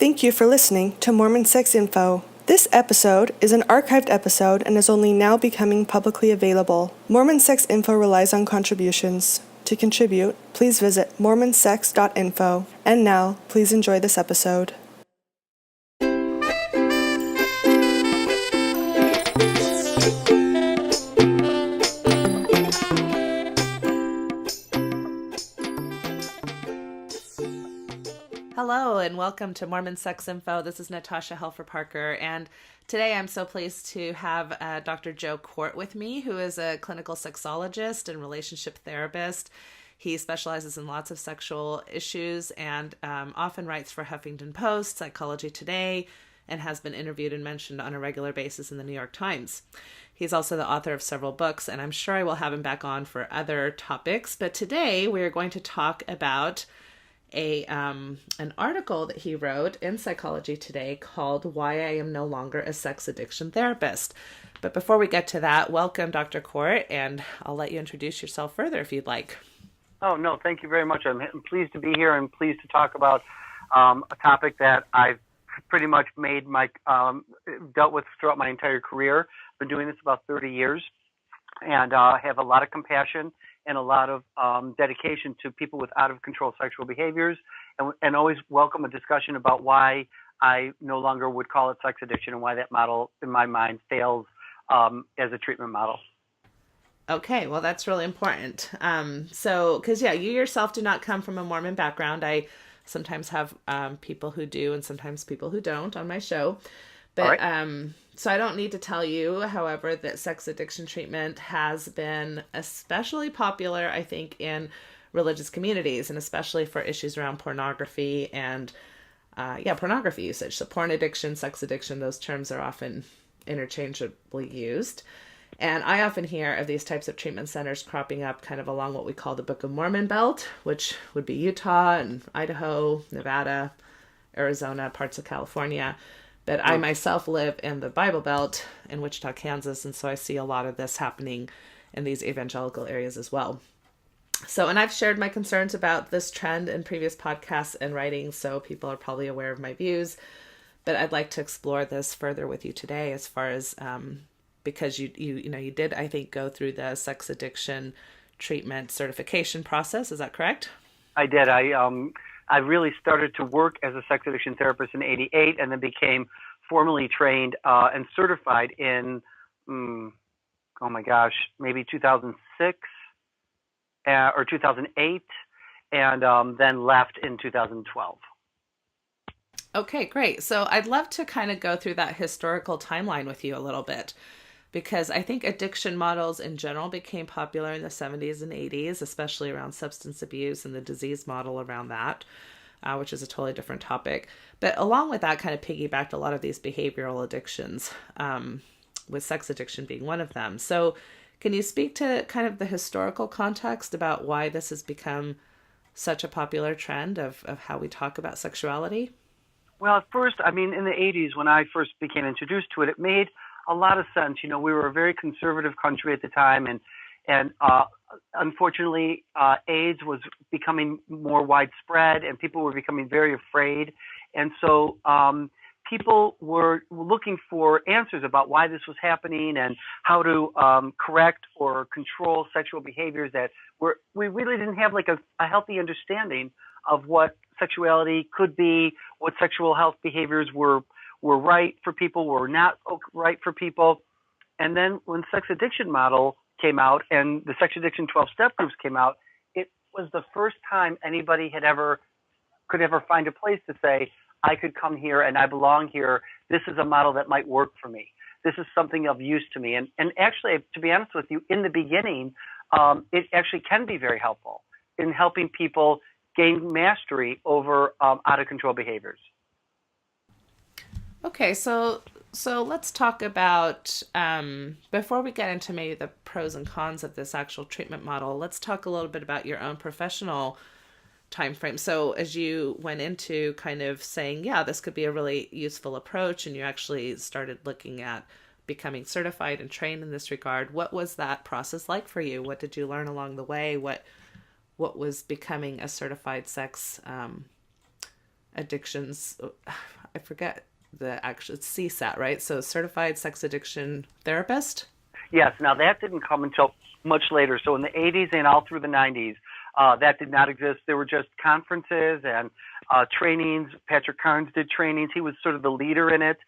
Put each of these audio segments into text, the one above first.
Thank you for listening to Mormon Sex Info. This episode is an archived episode and is only now becoming publicly available. Mormon Sex Info relies on contributions. To contribute, please visit mormonsex.info. And now, please enjoy this episode. Hello and welcome to Mormon Sex Info. This is Natasha Helfer-Parker, and today I'm so pleased to have Dr. Joe Kort with me, who is a clinical sexologist and relationship therapist. He specializes in lots of sexual issues and often writes for Huffington Post, Psychology Today, and has been interviewed and mentioned on a regular basis in the New York Times. He's also the author of several books, and I'm sure I will have him back on for other topics. But today we are going to talk about an article that he wrote in Psychology Today called Why I Am No Longer a Sex Addiction Therapist. But before we get to that, welcome, Dr. Kort, and I'll let you introduce yourself further if you'd like. Oh, no, thank you very much. I'm pleased to be here and pleased to talk about a topic that I've pretty much dealt with throughout my entire career. I've been doing this about 30 years and have a lot of compassion and a lot of dedication to people with out-of-control sexual behaviors, and always welcome a discussion about why I no longer would call it sex addiction and why that model, in my mind, fails as a treatment model. Okay, well, that's really important. Because you yourself do not come from a Mormon background. I sometimes have people who do and sometimes people who don't on my show. But right. So I don't need to tell you, however, that sex addiction treatment has been especially popular, I think, in religious communities, and especially for issues around pornography and, pornography usage. So porn addiction, sex addiction, those terms are often interchangeably used. And I often hear of these types of treatment centers cropping up kind of along what we call the Book of Mormon belt, which would be Utah and Idaho, Nevada, Arizona, parts of California. But I myself live in the Bible Belt in Wichita, Kansas, and so I see a lot of this happening in these evangelical areas as well. So, and I've shared my concerns about this trend in previous podcasts and writings, so people are probably aware of my views. But I'd like to explore this further with you today, as far as because you did, I think, go through the sex addiction treatment certification process. Is that correct? I did. I really started to work as a sex addiction therapist in '88 and then became formally trained and certified in, maybe 2006 or 2008, and then left in 2012. Okay, great. So I'd love to kind of go through that historical timeline with you a little bit, because I think addiction models in general became popular in the 70s and 80s, especially around substance abuse and the disease model around that, which is a totally different topic. But along with that, kind of piggybacked a lot of these behavioral addictions, with sex addiction being one of them. So can you speak to kind of the historical context about why this has become such a popular trend of how we talk about sexuality? Well, at first, in the 80s, when I first became introduced to it, it made a lot of sense. We were a very conservative country at the time, and unfortunately, AIDS was becoming more widespread, and people were becoming very afraid. And so people were looking for answers about why this was happening and how to correct or control sexual behaviors that we really didn't have like a healthy understanding of what sexuality could be, what sexual health behaviors were right for people, were not right for people. And then when sex addiction model came out and the sex addiction 12-step groups came out, it was the first time anybody could ever find a place to say, I could come here and I belong here. This is a model that might work for me. This is something of use to me. And actually, to be honest with you, in the beginning, it actually can be very helpful in helping people gain mastery over out-of-control behaviors. Okay, so let's talk about, before we get into maybe the pros and cons of this actual treatment model, let's talk a little bit about your own professional time frame. So as you went into kind of saying, yeah, this could be a really useful approach, and you actually started looking at becoming certified and trained in this regard, what was that process like for you? What did you learn along the way? What was becoming a certified sex addictions, I forget the actual, it's CSAT, right? So Certified Sex Addiction Therapist. Yes. Now that didn't come until much later. So in the 80s and all through the 90s, that did not exist. There were just conferences and trainings. Patrick Carnes did trainings. He was sort of the leader in it,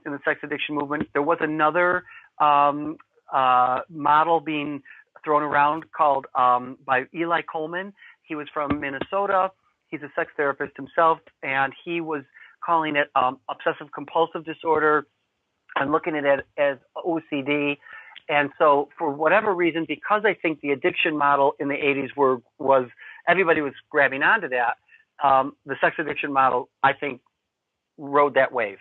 in the sex addiction movement. There was another model being thrown around called by Eli Coleman. He was from Minnesota. He's a sex therapist himself, and he was calling it obsessive compulsive disorder and looking at it as OCD. And so for whatever reason, because I think the addiction model in the 80s was everybody was grabbing onto that, the sex addiction model, I think, rode that wave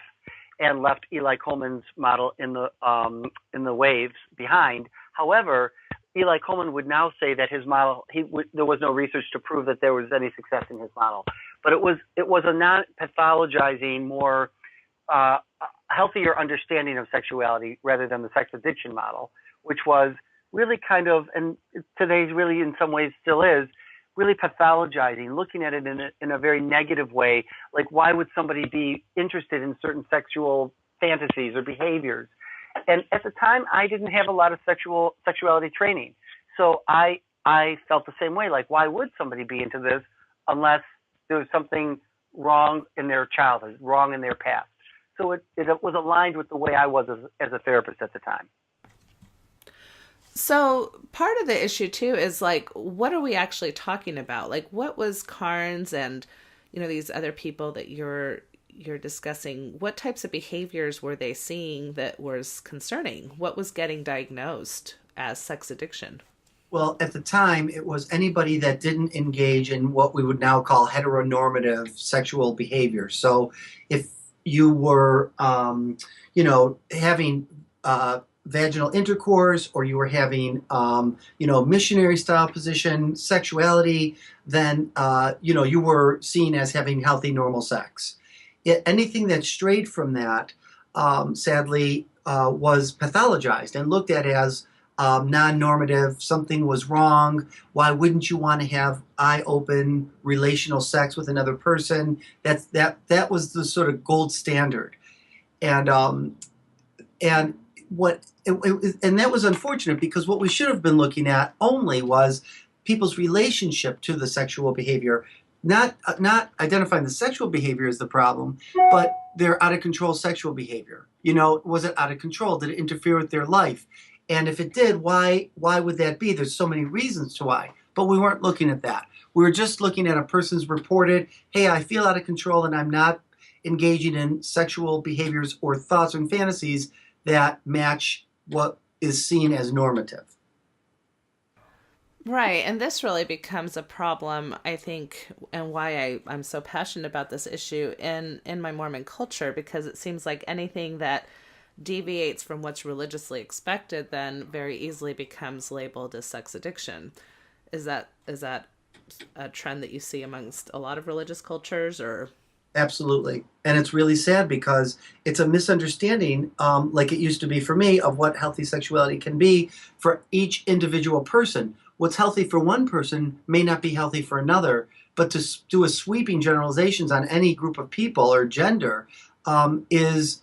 and left Eli Coleman's model in the waves behind. However, Eli Coleman would now say that his model, there was no research to prove that there was any success in his model, but it was a non-pathologizing, more healthier understanding of sexuality rather than the sex addiction model, which was really kind of, and today's really in some ways still is, really pathologizing, looking at it in a very negative way. Like, why would somebody be interested in certain sexual fantasies or behaviors? And at the time, I didn't have a lot of sexuality training. So I felt the same way. Like, why would somebody be into this unless there was something wrong in their childhood, wrong in their past? So it was aligned with the way I was as a therapist at the time. So part of the issue too is like, what are we actually talking about? Like, what was Carnes and, these other people that you're discussing, what types of behaviors were they seeing that was concerning? What was getting diagnosed as sex addiction? Well, at the time, it was anybody that didn't engage in what we would now call heteronormative sexual behavior. So if you were, having vaginal intercourse, or you were having, missionary style position sexuality, then, you were seen as having healthy, normal sex. Anything that strayed from that, sadly, was pathologized and looked at as non-normative. Something was wrong. Why wouldn't you want to have eye-open relational sex with another person? That was the sort of gold standard, and that was unfortunate, because what we should have been looking at only was people's relationship to the sexual behavior. Not identifying the sexual behavior as the problem, but their out of control sexual behavior. Was it out of control? Did it interfere with their life? And if it did, why would that be? There's so many reasons to why. But we weren't looking at that. We were just looking at a person's reported, hey, I feel out of control and I'm not engaging in sexual behaviors or thoughts and fantasies that match what is seen as normative. Right. And this really becomes a problem, I think, and why I'm so passionate about this issue in my Mormon culture, because it seems like anything that deviates from what's religiously expected then very easily becomes labeled as sex addiction. Is that a trend that you see amongst a lot of religious cultures, or? Absolutely. And it's really sad, because it's a misunderstanding, like it used to be for me, of what healthy sexuality can be for each individual person. What's healthy for one person may not be healthy for another, but to do a sweeping generalizations on any group of people or gender is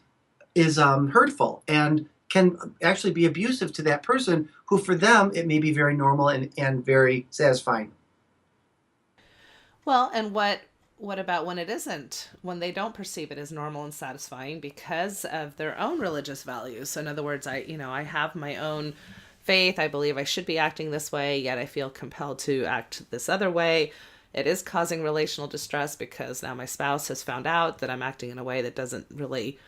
hurtful and can actually be abusive to that person, who for them it may be very normal and very satisfying. Well, and what about when it isn't, when they don't perceive it as normal and satisfying because of their own religious values? So in other words, I have my own faith. I believe I should be acting this way, yet I feel compelled to act this other way. It is causing relational distress because now my spouse has found out that I'm acting in a way that doesn't really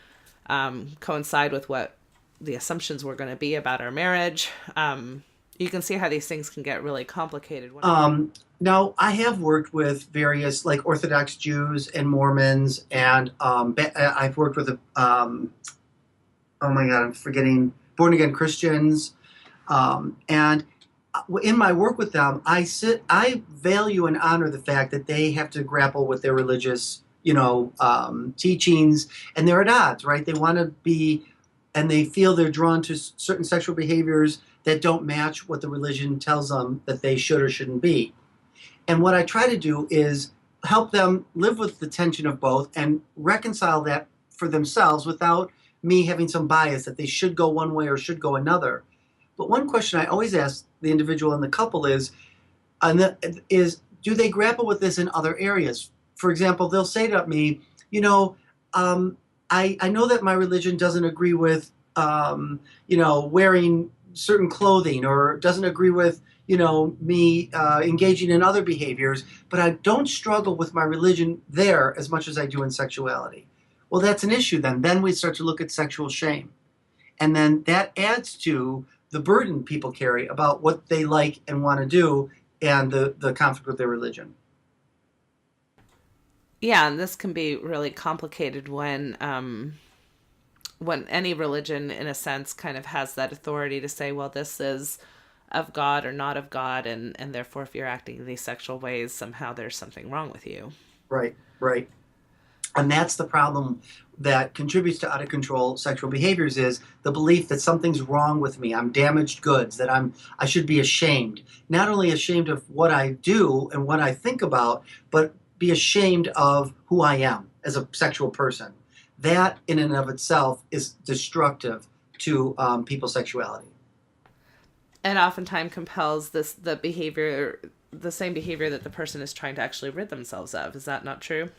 coincide with what the assumptions were going to be about our marriage. You can see how these things can get really complicated. Now, I have worked with various, like, Orthodox Jews and Mormons, and I've worked with, I'm forgetting, born-again Christians. And in my work with them, I value and honor the fact that they have to grapple with their religious, teachings, and they're at odds, right? They want to be, and they feel they're drawn to certain sexual behaviors that don't match what the religion tells them that they should or shouldn't be. And what I try to do is help them live with the tension of both and reconcile that for themselves without me having some bias that they should go one way or should go another. But one question I always ask the individual and the couple is do they grapple with this in other areas? For example, they'll say to me, you know, I know that my religion doesn't agree with, wearing certain clothing, or doesn't agree with, me engaging in other behaviors, but I don't struggle with my religion there as much as I do in sexuality. Well, that's an issue then. Then we start to look at sexual shame. And then that adds to the burden people carry about what they like and want to do and the conflict with their religion. Yeah, and this can be really complicated when any religion, in a sense, kind of has that authority to say, well, this is of God or not of God, and therefore if you're acting in these sexual ways, somehow there's something wrong with you. Right, right. And that's the problem that contributes to out of control sexual behaviors, is the belief that something's wrong with me. I'm damaged goods, that I should be ashamed. Not only ashamed of what I do and what I think about, but be ashamed of who I am as a sexual person. That in and of itself is destructive to people's sexuality. And oftentimes compels the same behavior that the person is trying to actually rid themselves of. Is that not true?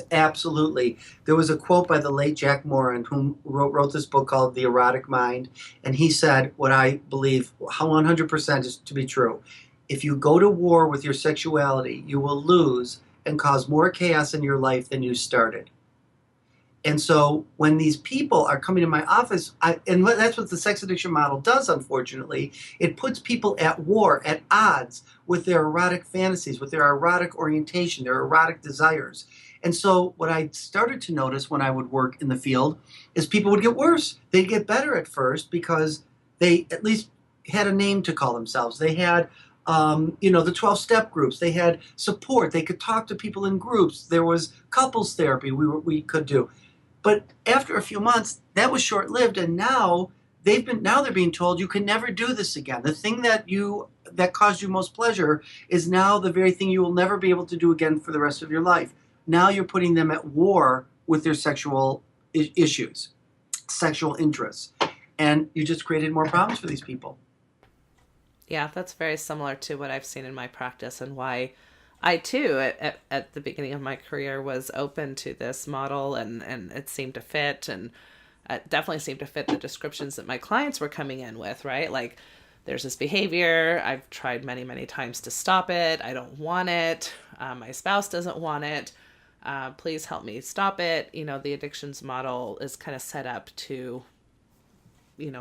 Absolutely. There was a quote by the late Jack Moran, who wrote this book called The Erotic Mind, and he said what I believe 100% is to be true. If you go to war with your sexuality, you will lose and cause more chaos in your life than you started. And so when these people are coming to my office, and that's what the sex addiction model does, unfortunately, it puts people at war, at odds with their erotic fantasies, with their erotic orientation, their erotic desires. And so what I started to notice when I would work in the field is people would get worse. They'd get better at first because they at least had a name to call themselves. They had the 12-step groups. They had support. They could talk to people in groups. There was couples therapy we could do. But after a few months, that was short-lived, and now they're being told you can never do this again. The thing that caused you most pleasure is now the very thing you will never be able to do again for the rest of your life. Now you're putting them at war with their sexual issues, sexual interests, and you just created more problems for these people. Yeah, that's very similar to what I've seen in my practice, and why I too, at the beginning of my career, was open to this model, and it seemed to fit, and it definitely seemed to fit the descriptions that my clients were coming in with, right? Like, there's this behavior, I've tried many, many times to stop it, I don't want it, my spouse doesn't want it, please help me stop it. The addictions model is kind of set up to,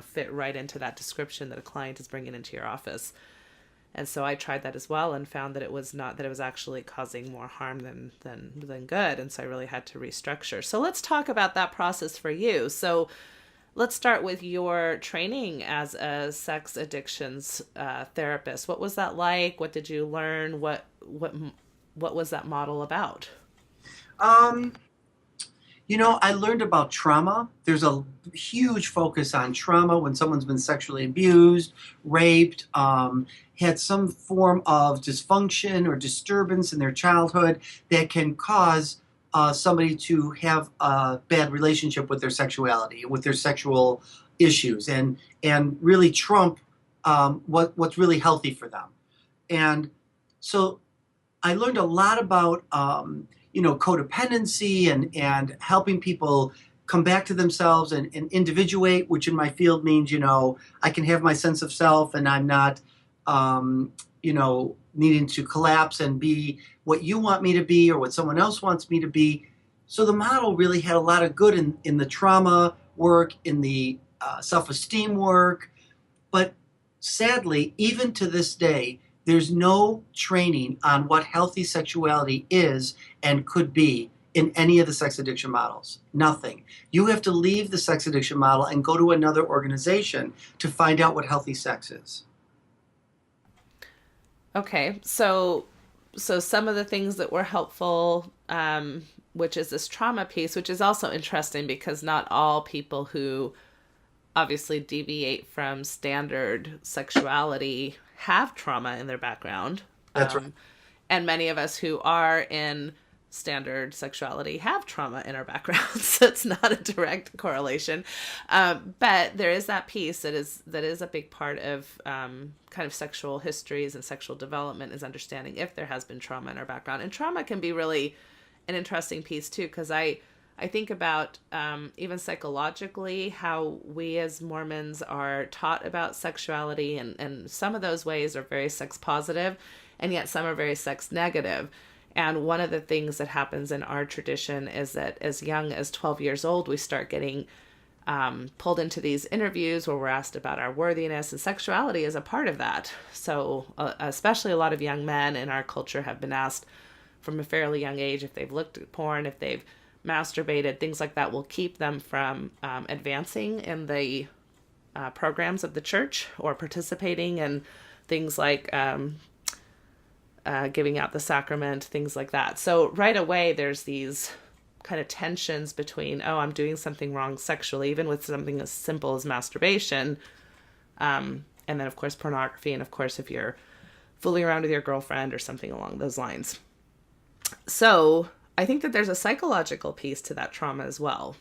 fit right into that description that a client is bringing into your office. And so I tried that as well and found that it was actually causing more harm than good. And so I really had to restructure. So let's talk about that process for you. So let's start with your training as a sex addictions therapist. What was that like? What did you learn? What was that model about? I learned about trauma. There's a huge focus on trauma when someone's been sexually abused, raped, had some form of dysfunction or disturbance in their childhood that can cause somebody to have a bad relationship with their sexuality, with their sexual issues, and really trump what's really healthy for them. And so I learned a lot about codependency and helping people come back to themselves and individuate, which in my field means, I can have my sense of self and I'm not, needing to collapse and be what you want me to be or what someone else wants me to be. So the model really had a lot of good in the trauma work, in the self-esteem work. But sadly, even to this day, there's no training on what healthy sexuality is and could be in any of the sex addiction models. Nothing. You have to leave the sex addiction model and go to another organization to find out what healthy sex is. Okay, so some of the things that were helpful, which is this trauma piece, which is also interesting because not all people who obviously deviate from standard sexuality have trauma in their background. That's right. And many of us who are in standard sexuality have trauma in our backgrounds. So it's not a direct correlation. But there is that piece that is a big part of kind of sexual histories and sexual development, is understanding if there has been trauma in our background. And trauma can be really an interesting piece too, because I think about even psychologically how we as Mormons are taught about sexuality, and some of those ways are very sex positive, and yet some are very sex negative. And one of the things that happens in our tradition is that as young as 12 years old, we start getting pulled into these interviews where we're asked about our worthiness, and sexuality is a part of that. So especially a lot of young men in our culture have been asked from a fairly young age if they've looked at porn, if they've masturbated, things like that will keep them from advancing in the programs of the church or participating in things like giving out the sacrament, things like that. So right away, there's these kind of tensions between, oh, I'm doing something wrong sexually, even with something as simple as masturbation. And then, of course, pornography. And, of course, if you're fooling around with your girlfriend or something along those lines. So I think that there's a psychological piece to that trauma as well.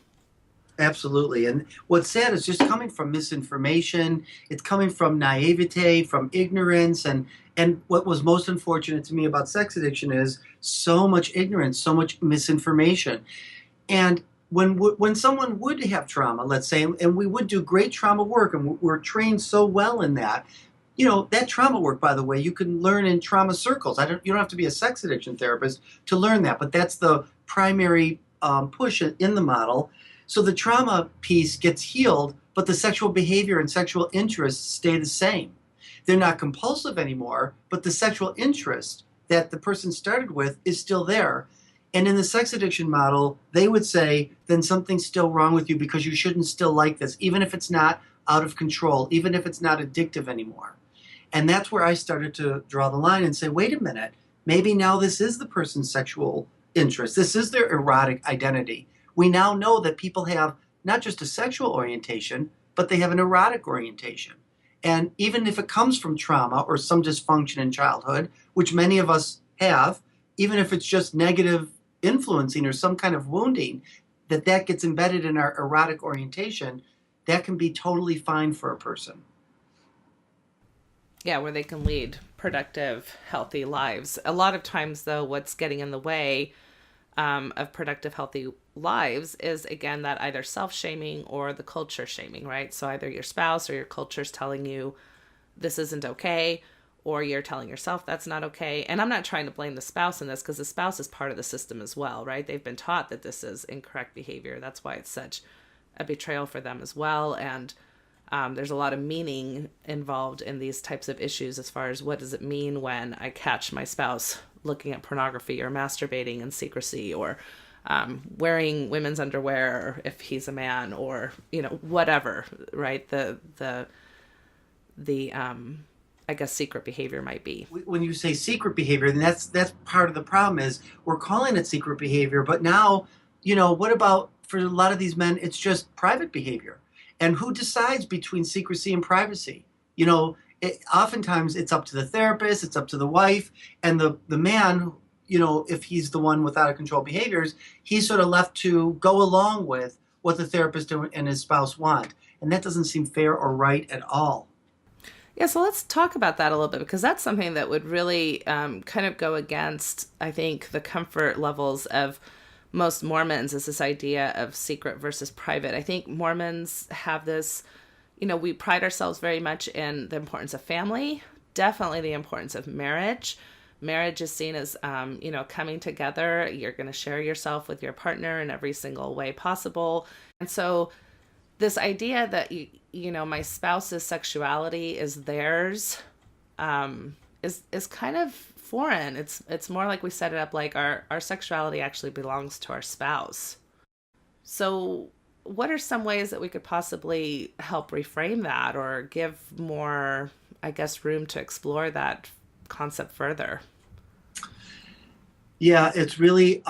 Absolutely. And what's sad is just coming from misinformation. It's coming from naivete, from ignorance. And what was most unfortunate to me about sex addiction is so much ignorance, so much misinformation. And when someone would have trauma, let's say, and we would do great trauma work, and we're trained so well in that, you know, that trauma work, by the way, you can learn in trauma circles. You don't have to be a sex addiction therapist to learn that, but that's the primary push in the model. So the trauma piece gets healed, but the sexual behavior and sexual interests stay the same. They're not compulsive anymore, but the sexual interest that the person started with is still there. And in the sex addiction model, they would say, then something's still wrong with you because you shouldn't still like this, even if it's not out of control, even if it's not addictive anymore. And that's where I started to draw the line and say, wait a minute, maybe now this is the person's sexual interest. This is their erotic identity. We now know that people have not just a sexual orientation, but they have an erotic orientation. And even if it comes from trauma or some dysfunction in childhood, which many of us have, even if it's just negative influencing or some kind of wounding, that gets embedded in our erotic orientation, that can be totally fine for a person. Yeah, where they can lead productive, healthy lives. A lot of times, though, what's getting in the way of productive, healthy lives is, again, that either self-shaming or the culture shaming, right? So either your spouse or your culture's telling you this isn't okay, or you're telling yourself that's not okay. And I'm not trying to blame the spouse in this, because the spouse is part of the system as well, right? They've been taught that this is incorrect behavior. That's why it's such a betrayal for them as well. And there's a lot of meaning involved in these types of issues as far as what does it mean when I catch my spouse looking at pornography or masturbating in secrecy, or wearing women's underwear if he's a man, or, you know, whatever, right? The I guess secret behavior might be. When you say secret behavior, then that's part of the problem is we're calling it secret behavior, but now, you know, what about for a lot of these men, it's just private behavior. And who decides between secrecy and privacy? You know, oftentimes it's up to the therapist, it's up to the wife, and the man, you know, if he's the one with out of control behaviors, he's sort of left to go along with what the therapist and his spouse want. And that doesn't seem fair or right at all. Yeah, so let's talk about that a little bit, because that's something that would really kind of go against, I think, the comfort levels of most Mormons, is this idea of secret versus private. I think Mormons have this, you know, we pride ourselves very much in the importance of family, definitely the importance of marriage. Marriage is seen as, you know, coming together. You're going to share yourself with your partner in every single way possible. And so this idea that, you know, my spouse's sexuality is theirs is kind of foreign. It's more like we set it up like our sexuality actually belongs to our spouse. So what are some ways that we could possibly help reframe that, or give more, I guess, room to explore that concept further? Yeah, it really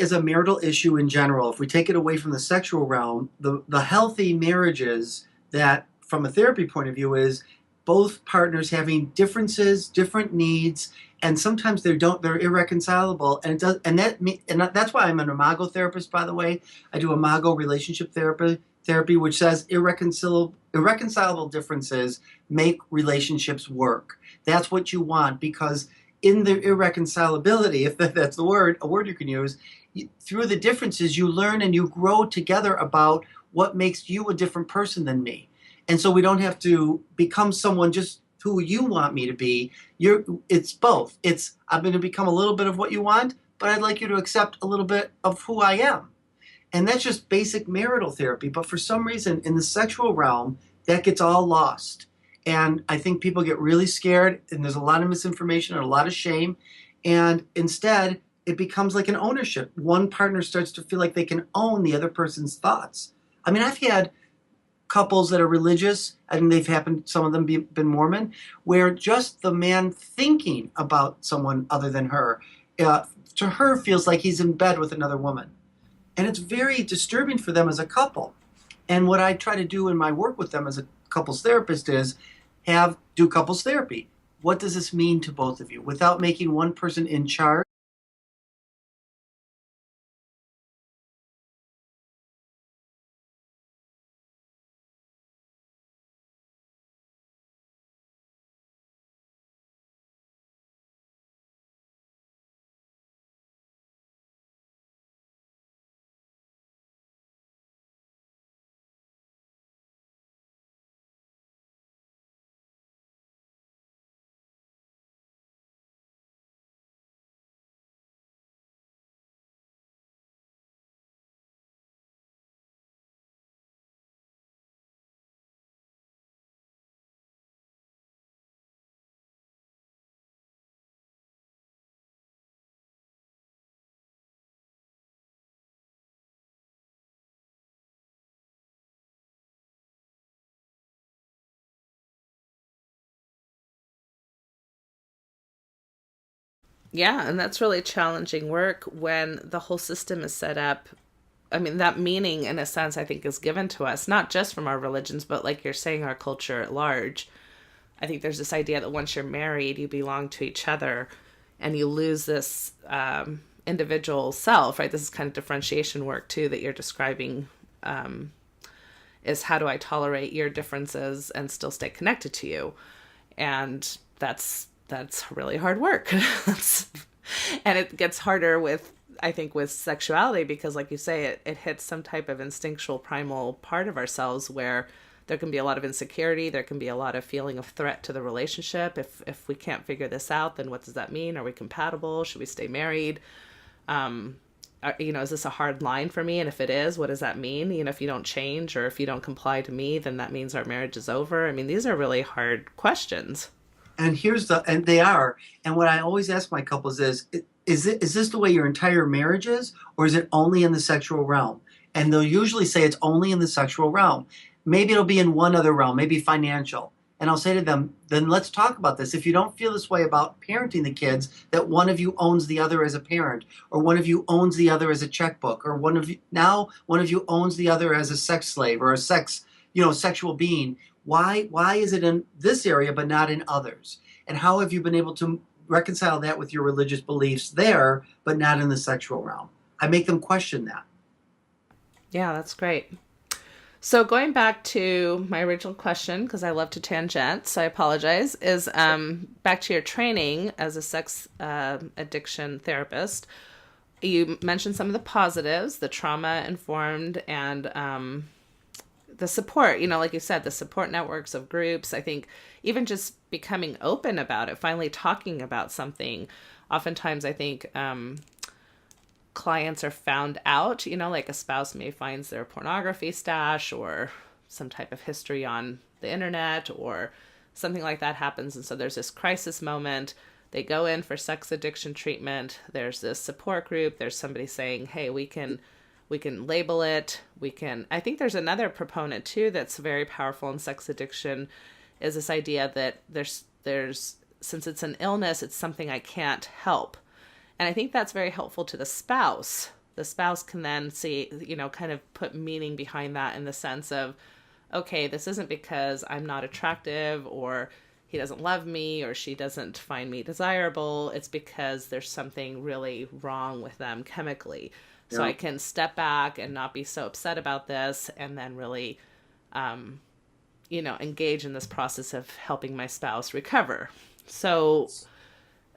is a marital issue in general. If we take it away from the sexual realm, the healthy marriages that, from a therapy point of view, is both partners having differences, different needs, and sometimes they're irreconcilable, and it does and that me and that's why I'm an imago therapist, by the way. I do imago relationship therapy, which says irreconcilable differences make relationships work. That's what you want, because in the irreconcilability, if that's the word, a word you can use, through the differences you learn and you grow together about what makes you a different person than me. And so we don't have to become someone just who you want me to be. It's both. It's I'm going to become a little bit of what you want, but I'd like you to accept a little bit of who I am. And that's just basic marital therapy. But for some reason, in the sexual realm, that gets all lost. And I think people get really scared, and there's a lot of misinformation and a lot of shame. And instead, it becomes like an ownership. One partner starts to feel like they can own the other person's thoughts. I mean, I've had couples that are religious, and they've happened, some of them been Mormon, where just the man thinking about someone other than her, to her feels like he's in bed with another woman. And it's very disturbing for them as a couple. And what I try to do in my work with them as a couples therapist is do couples therapy. What does this mean to both of you without making one person in charge? Yeah, and that's really challenging work when the whole system is set up. I mean, that meaning, in a sense, I think is given to us, not just from our religions, but like you're saying, our culture at large. I think there's this idea that once you're married, you belong to each other and you lose this individual self, right? This is kind of differentiation work, too, that you're describing, is how do I tolerate your differences and still stay connected to you? And that's really hard work. And it gets harder with, I think, with sexuality, because like you say, it hits some type of instinctual primal part of ourselves where there can be a lot of insecurity. There can be a lot of feeling of threat to the relationship. If we can't figure this out, then what does that mean? Are we compatible? Should we stay married? Is this a hard line for me? And if it is, what does that mean? If you don't change or if you don't comply to me, then that means our marriage is over. I mean, these are really hard questions. And they are. And what I always ask my couples is this the way your entire marriage is, or is it only in the sexual realm? And they'll usually say it's only in the sexual realm. Maybe it'll be in one other realm, maybe financial. And I'll say to them, then let's talk about this. If you don't feel this way about parenting the kids, that one of you owns the other as a parent, or one of you owns the other as a checkbook, or one of you owns the other as a sex slave or a sexual being. Why is it in this area but not in others? And how have you been able to reconcile that with your religious beliefs there, but not in the sexual realm? I make them question that. Yeah, that's great. So going back to my original question, because I love to tangent, so I apologize, is back to your training as a sex addiction therapist. You mentioned some of the positives, the trauma-informed, and the support, like you said, the support networks of groups. I think even just becoming open about it, finally talking about something. Oftentimes, I think clients are found out, like a spouse may finds their pornography stash or some type of history on the internet or something like that happens. And so there's this crisis moment. They go in for sex addiction treatment. There's this support group. There's somebody saying, hey, we can label it. I think there's another proponent too that's very powerful in sex addiction, is this idea that there's since it's an illness, it's something I can't help. And I think that's very helpful to the spouse. The spouse can then see, kind of put meaning behind that in the sense of, okay, this isn't because I'm not attractive or, he doesn't love me or she doesn't find me desirable. It's because there's something really wrong with them chemically. So I can step back and not be so upset about this, and then really, engage in this process of helping my spouse recover. So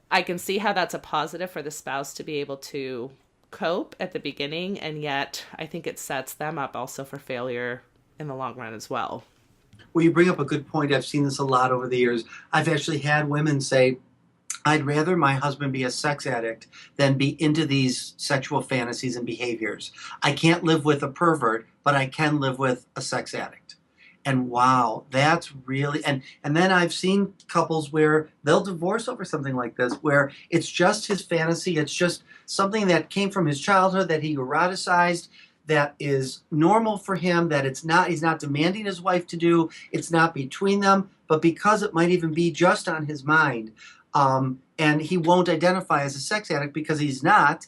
I can see how that's a positive for the spouse to be able to cope at the beginning, and yet I think it sets them up also for failure in the long run as well. Well, you bring up a good point. I've seen this a lot over the years. I've actually had women say, I'd rather my husband be a sex addict than be into these sexual fantasies and behaviors. I can't live with a pervert, but I can live with a sex addict. And wow, that's really, and then I've seen couples where they'll divorce over something like this, where it's just his fantasy, it's just something that came from his childhood that he eroticized, that is normal for him, that he's not demanding his wife to do, it's not between them, but because it might even be just on his mind, and he won't identify as a sex addict because he's not,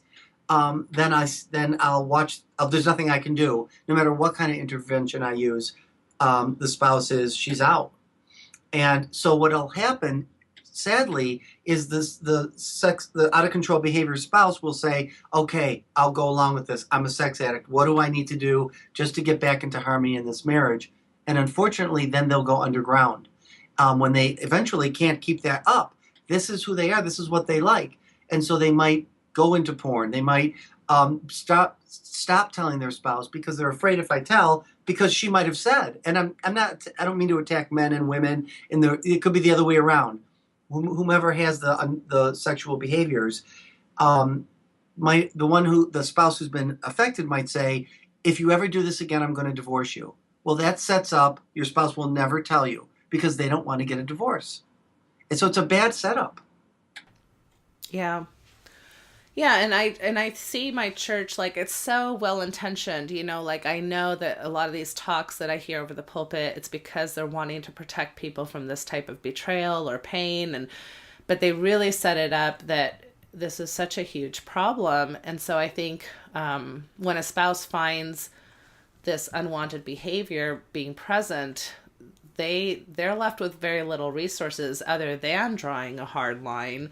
then I'll watch, there's nothing I can do, no matter what kind of intervention I use. The spouse she's out. And so what'll happen, sadly, is the out of control behavior spouse will say, okay, I'll go along with this. I'm a sex addict. What do I need to do just to get back into harmony in this marriage? And unfortunately, then they'll go underground. When they eventually can't keep that up, this is who they are. This is what they like. And so they might go into porn. They might stop telling their spouse because they're afraid if I tell, because she might have said, and I don't mean to attack men and women, it could be the other way around. Whomever has the sexual behaviors, the spouse who's been affected might say, if you ever do this again, I'm going to divorce you. Well, that sets up, your spouse will never tell you because they don't want to get a divorce. And so it's a bad setup. Yeah. Yeah, and I see my church, like, it's so well-intentioned, like, I know that a lot of these talks that I hear over the pulpit, it's because they're wanting to protect people from this type of betrayal or pain, but they really set it up that this is such a huge problem. And so I think when a spouse finds this unwanted behavior being present, they're left with very little resources other than drawing a hard line.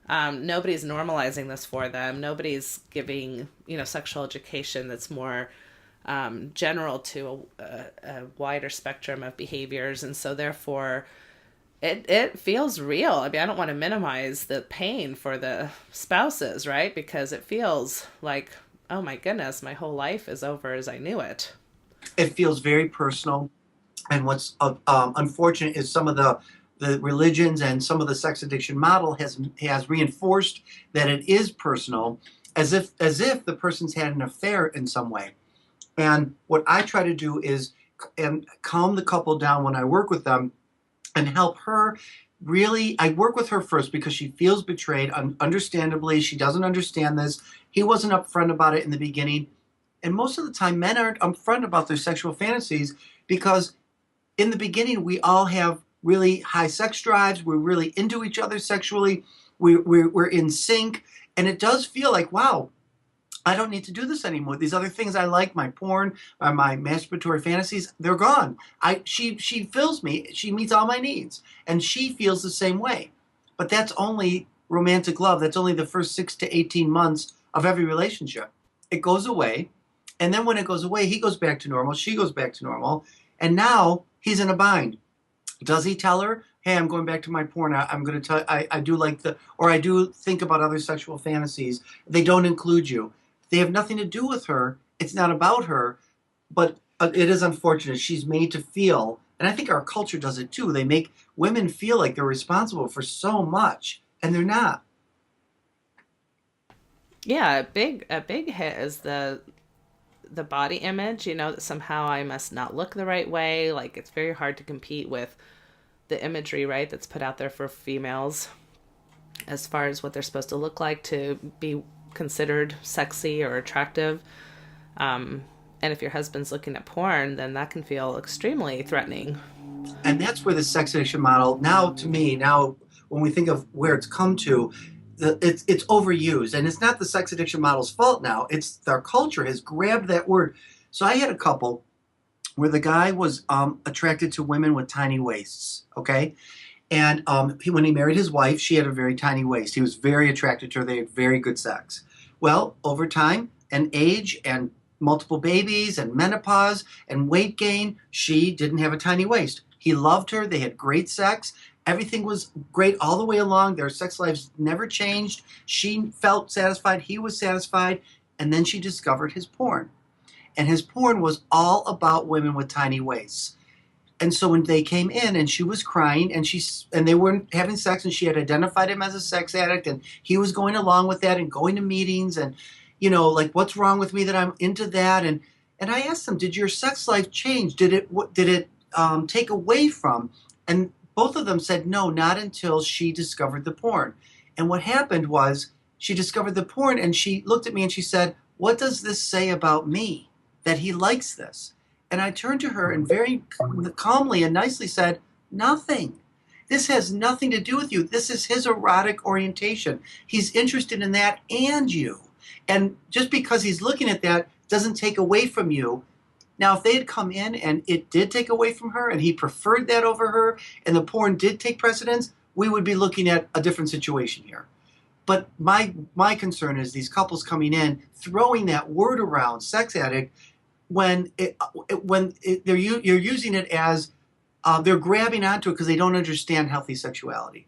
Nobody's normalizing this for them. Nobody's giving, sexual education that's more general to a wider spectrum of behaviors. And so therefore it feels real. I mean, I don't want to minimize the pain for the spouses, right? Because it feels like, oh my goodness, my whole life is over as I knew it. It feels very personal. And what's unfortunate is some of the religions and some of the sex addiction model has reinforced that it is personal, as if the person's had an affair in some way. And what I try to do is calm the couple down when I work with them and help her. Really, I work with her first because she feels betrayed. Understandably, she doesn't understand this. He wasn't upfront about it in the beginning. And most of the time, men aren't upfront about their sexual fantasies because in the beginning, we all have really high sex drives. We're really into each other sexually. We're in sync. And it does feel like, wow, I don't need to do this anymore. These other things I like, my porn, my masturbatory fantasies, they're gone. She fills me. She meets all my needs. And she feels the same way. But that's only romantic love. That's only the first 6 to 18 months of every relationship. It goes away. And then when it goes away, he goes back to normal. She goes back to normal. And now he's in a bind. Does he tell her, hey, I'm going back to my porn. I'm going to tell, I do like or I do think about other sexual fantasies. They don't include you. They have nothing to do with her. It's not about her. But it is unfortunate. She's made to feel, and I think our culture does it too. They make women feel like they're responsible for so much, and they're not. Yeah, a big hit is the body image, that somehow I must not look the right way. Like, it's very hard to compete with the imagery, right, that's put out there for females as far as what they're supposed to look like to be considered sexy or attractive. And if your husband's looking at porn, then that can feel extremely threatening. And that's where the sex addiction model, to me, when we think of where it's come to, it's overused, and it's not the sex addiction model's fault now. It's our culture has grabbed that word. So I had a couple where the guy was attracted to women with tiny waists, okay? And when he married his wife, she had a very tiny waist. He was very attracted to her. They had very good sex. Well, over time and age and multiple babies and menopause and weight gain, she didn't have a tiny waist. He loved her. They had great sex. Everything was great all the way along. Their sex lives never changed. She felt satisfied. He was satisfied. And then she discovered his porn. And his porn was all about women with tiny waists. And so when they came in and she was crying and they weren't having sex and she had identified him as a sex addict and he was going along with that and going to meetings and, like, what's wrong with me that I'm into that? And I asked them, did your sex life change? Did it take away from? And both of them said, no, not until she discovered the porn. And what happened was she discovered the porn and she looked at me and she said, what does this say about me that he likes this? And I turned to her and very calmly and nicely said, nothing. This has nothing to do with you. This is his erotic orientation. He's interested in that and you. And just because he's looking at that doesn't take away from you. Now, if they had come in and it did take away from her and he preferred that over her and the porn did take precedence, we would be looking at a different situation here. But my concern is these couples coming in, throwing that word around, sex addict, when you're using it as they're grabbing onto it because they don't understand healthy sexuality.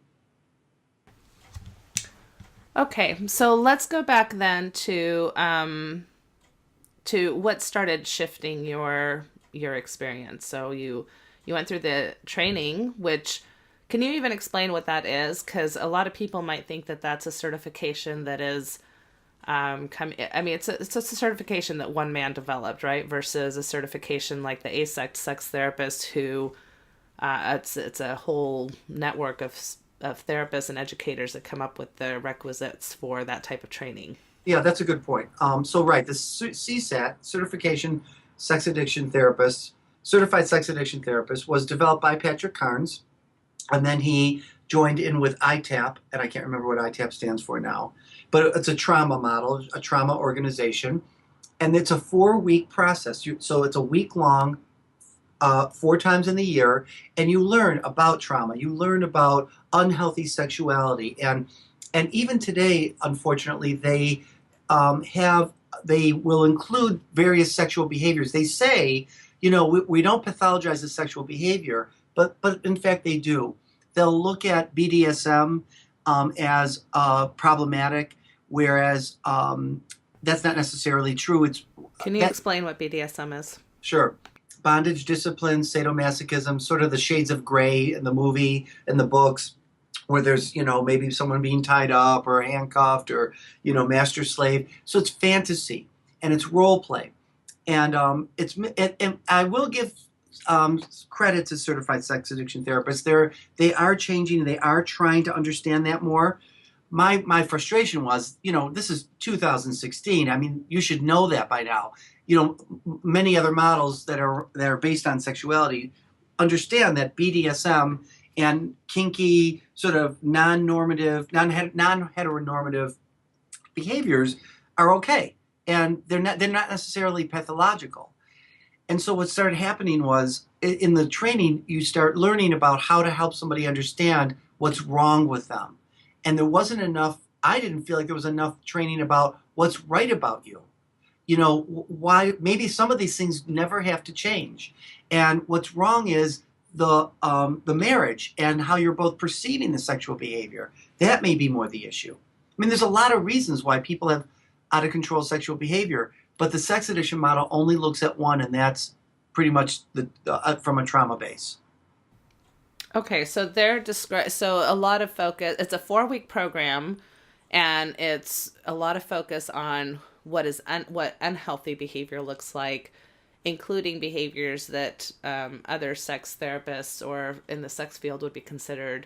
Okay, so let's go back then to what started shifting your experience. So you went through the training, which, can you even explain what that is? Because a lot of people might think that that's a certification that is it's a certification that one man developed, right? Versus a certification like the AACS sex therapist who it's a whole network of therapists and educators that come up with the requisites for that type of training. Yeah, that's a good point. So right, the CSAT, Certification Sex Addiction Therapist, Certified Sex Addiction Therapist, was developed by Patrick Carnes, and then he joined in with ITAP, and I can't remember what ITAP stands for now, but it's a trauma model, a trauma organization, and it's a 4-week process. So it's a week long, 4 times in the year, and you learn about trauma, you learn about unhealthy sexuality, and even today, unfortunately, they will include various sexual behaviors. They say, we don't pathologize the sexual behavior, but in fact they do. They'll look at BDSM as problematic, whereas that's not necessarily true. Can you explain what BDSM is? Sure. Bondage, discipline, sadomasochism, sort of the shades of gray in the movie, in the books, where there's, maybe someone being tied up or handcuffed or, master slave. So it's fantasy and it's role play. And and I will give credit to certified sex addiction therapists. They are changing. They are trying to understand that more. My frustration was, this is 2016. I mean, you should know that by now. Many other models that are based on sexuality understand that BDSM and kinky sort of non-normative, non-heteronormative behaviors are okay, and they're not necessarily pathological. And so what started happening was, in the training, you start learning about how to help somebody understand what's wrong with them. And there wasn't enough, I didn't feel like there was enough training about what's right about you. Why maybe some of these things never have to change. And what's wrong is the marriage and how you're both perceiving the sexual behavior. That may be more the issue. I mean, there's a lot of reasons why people have out of control sexual behavior, but the sex addiction model only looks at one, and that's pretty much from a trauma base. Okay, so so a lot of focus. It's a 4-week program, and it's a lot of focus on what unhealthy behavior looks like, including behaviors that other sex therapists or in the sex field would be considered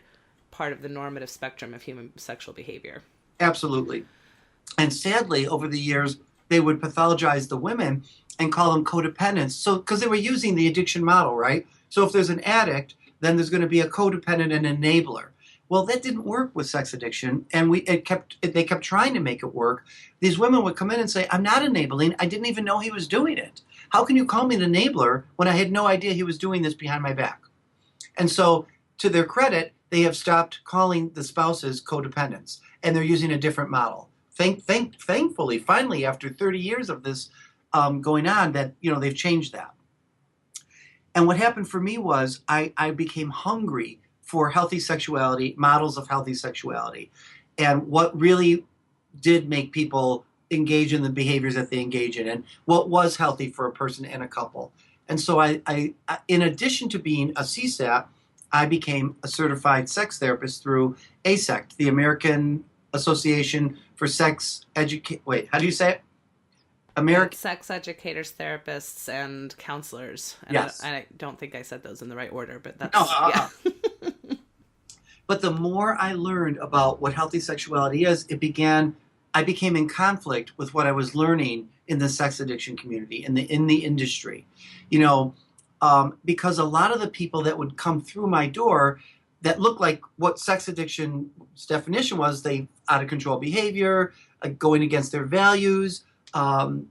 part of the normative spectrum of human sexual behavior. Absolutely. And sadly, over the years, they would pathologize the women and call them codependents. So, because they were using the addiction model, right? So if there's an addict, then there's going to be a codependent and enabler. Well, that didn't work with sex addiction, and they kept trying to make it work. These women would come in and say, I'm not enabling. I didn't even know he was doing it. How can you call me an enabler when I had no idea he was doing this behind my back? And so, to their credit, they have stopped calling the spouses codependents, and they're using a different model. Thankfully, finally, after 30 years of this going on, that they've changed that. And what happened for me was I became hungry for healthy sexuality, models of healthy sexuality, and what really did make people engage in the behaviors that they engage in, and what was healthy for a person and a couple. And so I in addition to being a CSAT, I became a certified sex therapist through AACS, the American Association for Sex Education. Wait, how do you say it? American Sex educators, therapists, and counselors. And Yes. I don't think I said those in the right order, but that's, No, yeah. But the more I learned about what healthy sexuality is, I became in conflict with what I was learning in the sex addiction community, in the industry. Because a lot of the people that would come through my door that looked like what sex addiction's definition was, they out of control behavior, going against their values,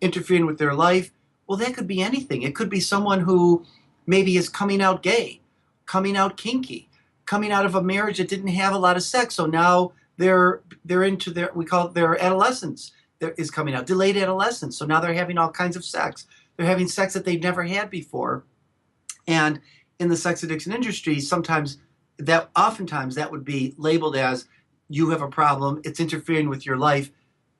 interfering with their life. Well, that could be anything. It could be someone who maybe is coming out gay, coming out kinky, coming out of a marriage that didn't have a lot of sex. So now they're into we call it their adolescence is coming out, delayed adolescence. So now they're having all kinds of sex. They're having sex that they've never had before. And in the sex addiction industry, oftentimes that would be labeled as, you have a problem, it's interfering with your life.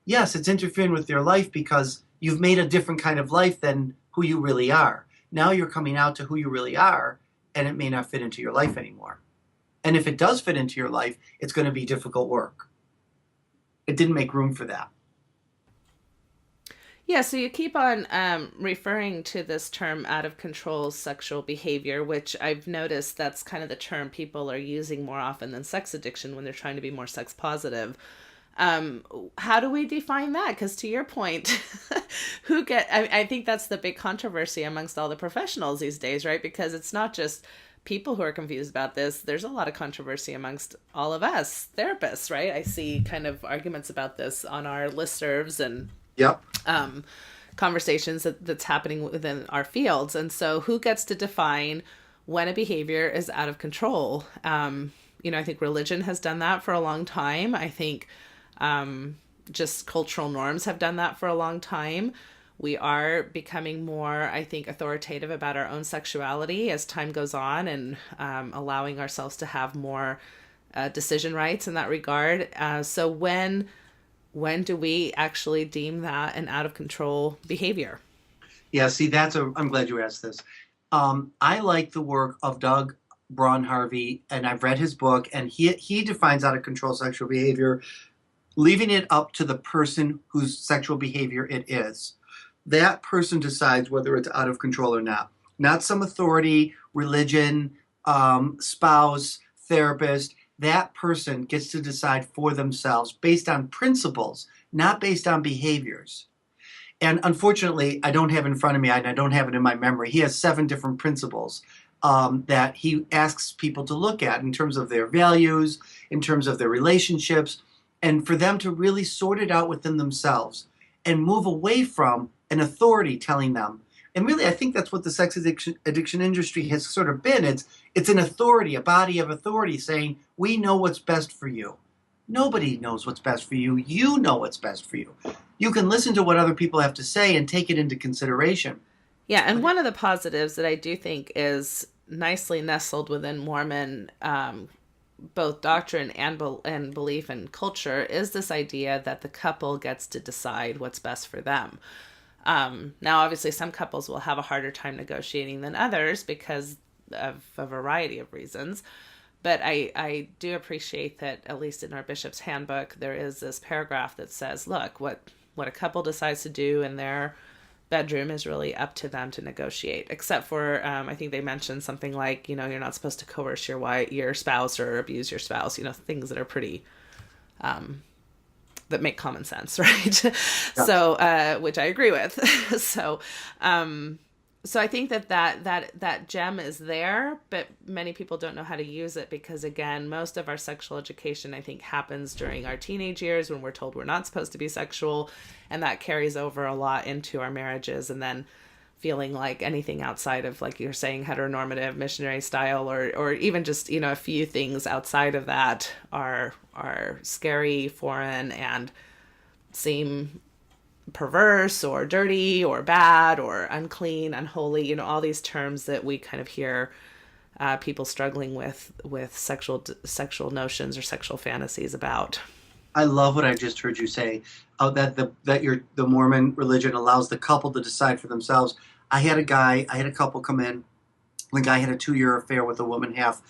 Yes, it's interfering with your life because you've made a different kind of life than who you really are. Now you're coming out to who you really are, and it may not fit into your life anymore. And if it does fit into your life, it's going to be difficult work. It didn't make room for that. Yeah, so you keep on referring to this term out of control sexual behavior, which I've noticed that's kind of the term people are using more often than sex addiction when they're trying to be more sex positive. How do we define that? Because to your point, I think that's the big controversy amongst all the professionals these days, right? Because it's not just people who are confused about this. There's a lot of controversy amongst all of us therapists, right? I see kind of arguments about this on our listservs and Yep. conversations that's happening within our fields. And so who gets to define when a behavior is out of control? I think religion has done that for a long time. I think just cultural norms have done that for a long time. We are becoming more, I think, authoritative about our own sexuality as time goes on, and allowing ourselves to have more decision rights in that regard. So when do we actually deem that an out of control behavior? Yeah, see, I'm glad you asked this. I like the work of Doug Braun Harvey, and I've read his book, and he defines out of control sexual behavior, leaving it up to the person whose sexual behavior it is. That person decides whether it's out of control or not some authority, religion, spouse, therapist. That person gets to decide for themselves based on principles, not based on behaviors. And unfortunately, I don't have it in front of me, and I don't have it in my memory. He has 7 different principles that he asks people to look at in terms of their values, in terms of their relationships, and for them to really sort it out within themselves and move away from an authority telling them. And really, I think that's what the sex addiction industry has sort of been. It's an authority, a body of authority saying, we know what's best for you. Nobody knows what's best for you. You know what's best for you. You can listen to what other people have to say and take it into consideration. Yeah, and one of the positives that I do think is nicely nestled within Mormon both doctrine and belief and culture is this idea that the couple gets to decide what's best for them. Now, obviously, some couples will have a harder time negotiating than others because of a variety of reasons. But I do appreciate that, at least in our bishop's handbook, there is this paragraph that says, look, what a couple decides to do in their bedroom is really up to them to negotiate, except for, I think they mentioned something like, you're not supposed to coerce your spouse or abuse your spouse, things that are pretty, that make common sense, right? Yeah. So, which I agree with. So I think that gem is there, but many people don't know how to use it because, again, most of our sexual education, I think, happens during our teenage years when we're told we're not supposed to be sexual, and that carries over a lot into our marriages. And then feeling like anything outside of, like you're saying, heteronormative, missionary style, or even just, a few things outside of that are scary, foreign, and seem perverse or dirty or bad or unclean, unholy, all these terms that we kind of hear people struggling with sexual notions or sexual fantasies about. I love what I just heard you say, that the Mormon religion allows the couple to decide for themselves. I had a couple come in. The guy had a 2-year affair with a woman half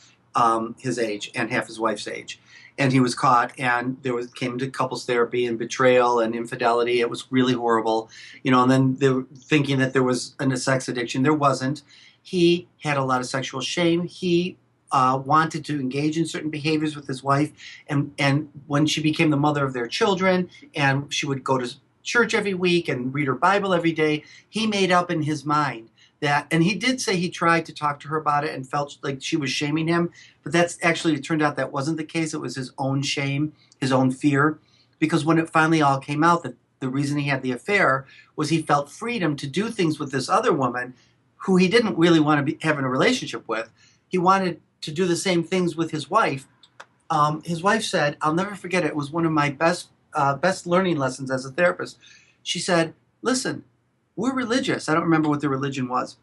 his age and half his wife's age, and he was caught. And came to couples therapy and betrayal and infidelity. It was really horrible, And then they were thinking that there was a sex addiction. There wasn't. He had a lot of sexual shame. He wanted to engage in certain behaviors with his wife, and when she became the mother of their children, and she would go to church every week and read her Bible every day, he made up in his mind that, and he did say he tried to talk to her about it and felt like she was shaming him, but it turned out that wasn't the case. It was his own shame, his own fear, because when it finally all came out that the reason he had the affair was he felt freedom to do things with this other woman who he didn't really want to be having a relationship with. He wanted to do the same things with his wife. His wife said, I'll never forget it. It was one of my best learning lessons as a therapist. She said, listen, we're religious. I don't remember what the religion was.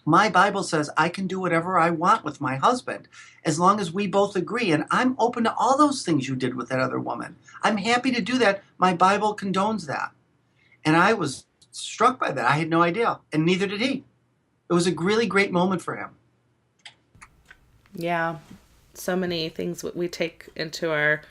My Bible says I can do whatever I want with my husband as long as we both agree. And I'm open to all those things you did with that other woman. I'm happy to do that. My Bible condones that. And I was struck by that. I had no idea. And neither did he. It was a really great moment for him. Yeah, so many things we take into our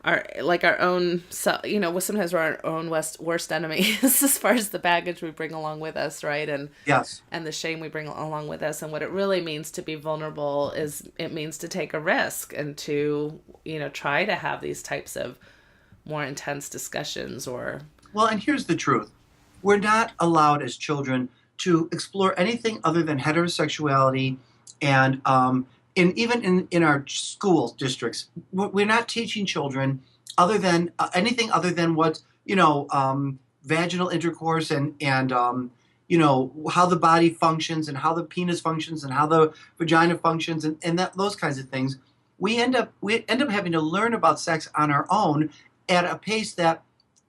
own, sometimes we're our own worst enemies as far as the baggage we bring along with us, right? And yes, and the shame we bring along with us. And what it really means to be vulnerable is it means to take a risk and to, try to have these types of more intense discussions Well, and here's the truth. We're not allowed as children to explore anything other than heterosexuality. And even in our school districts, we're not teaching children anything other than what, vaginal intercourse and how the body functions and how the penis functions and how the vagina functions and those kinds of things. We end up having to learn about sex on our own at a pace that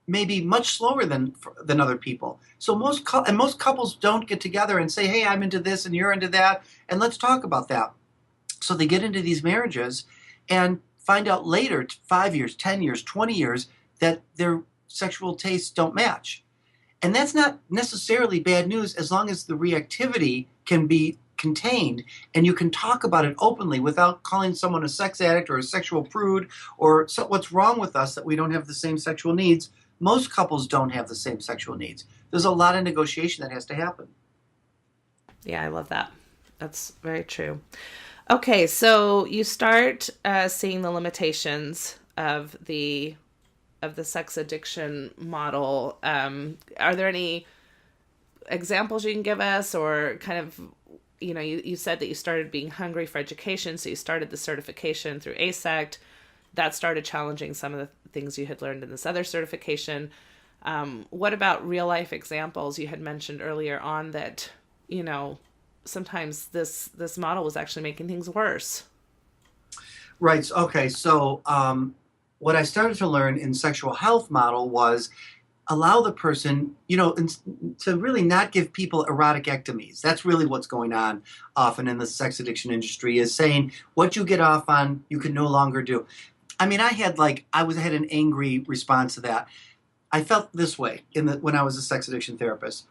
may be much slower than other people. So most couples don't get together and say, hey, I'm into this and you're into that, and let's talk about that. So they get into these marriages and find out later, 5 years, 10 years, 20 years, that their sexual tastes don't match. And that's not necessarily bad news as long as the reactivity can be contained and you can talk about it openly without calling someone a sex addict or a sexual prude or what's wrong with us that we don't have the same sexual needs. Most couples don't have the same sexual needs. There's a lot of negotiation that has to happen. Yeah, I love that. That's very true. Okay, so you start seeing the limitations of the sex addiction model. Are there any examples you can give us, or kind of, you said that you started being hungry for education, so you started the certification through AACS. That started challenging some of the things you had learned in this other certification. What about real life examples? You had mentioned earlier on that, sometimes this model was actually making things worse. Right. Okay. So what I started to learn in sexual health model was allow the person, to really not give people erotic ectomies. That's really what's going on often in the sex addiction industry, is saying what you get off on, you can no longer do. I mean, I had an angry response to that. I felt this way when I was a sex addiction therapist.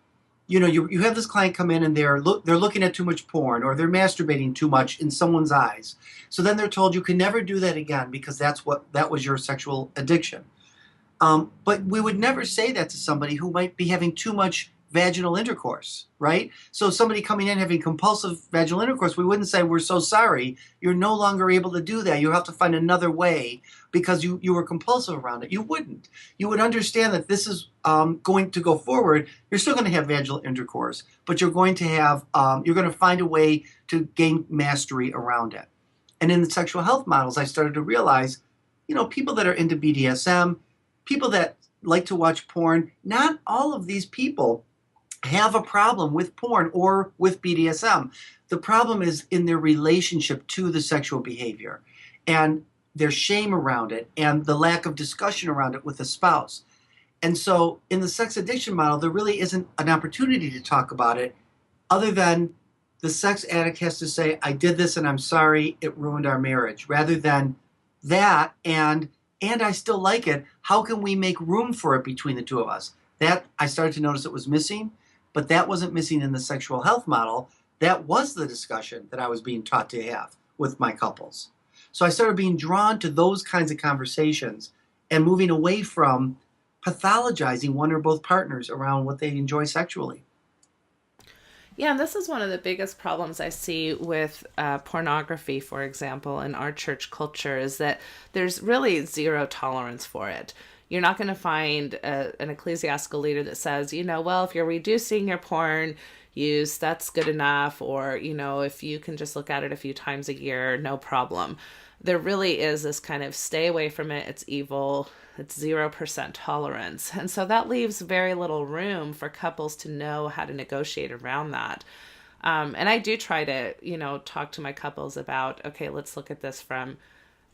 You have this client come in and they're looking at too much porn, or they're masturbating too much in someone's eyes. So then they're told you can never do that again because that was your sexual addiction. But we would never say that to somebody who might be having too much vaginal intercourse, right? So somebody coming in having compulsive vaginal intercourse, we wouldn't say, we're so sorry, you're no longer able to do that. You have to find another way because you were compulsive around it. You wouldn't. You would understand that this is going to go forward. You're still going to have vaginal intercourse, but you're going to find a way to gain mastery around it. And in the sexual health models, I started to realize, people that are into BDSM, people that like to watch porn, not all of these people have a problem with porn or with BDSM. The problem is in their relationship to the sexual behavior and their shame around it and the lack of discussion around it with the spouse. And so in the sex addiction model, there really isn't an opportunity to talk about it other than the sex addict has to say, I did this and I'm sorry, it ruined our marriage, rather than that and I still like it. How can we make room for it between the two of us? That I started to notice it was missing, but that wasn't missing in the sexual health model. That was the discussion that I was being taught to have with my couples. So I started being drawn to those kinds of conversations and moving away from pathologizing one or both partners around what they enjoy sexually. Yeah, and this is one of the biggest problems I see with pornography, for example, in our church culture, is that there's really zero tolerance for it. You're not going to find an ecclesiastical leader that says, well, if you're reducing your porn use, that's good enough. Or, if you can just look at it a few times a year, no problem. There really is this kind of stay away from it. It's evil. It's 0% tolerance. And so that leaves very little room for couples to know how to negotiate around that. And I do try to, talk to my couples about, okay, let's look at this from,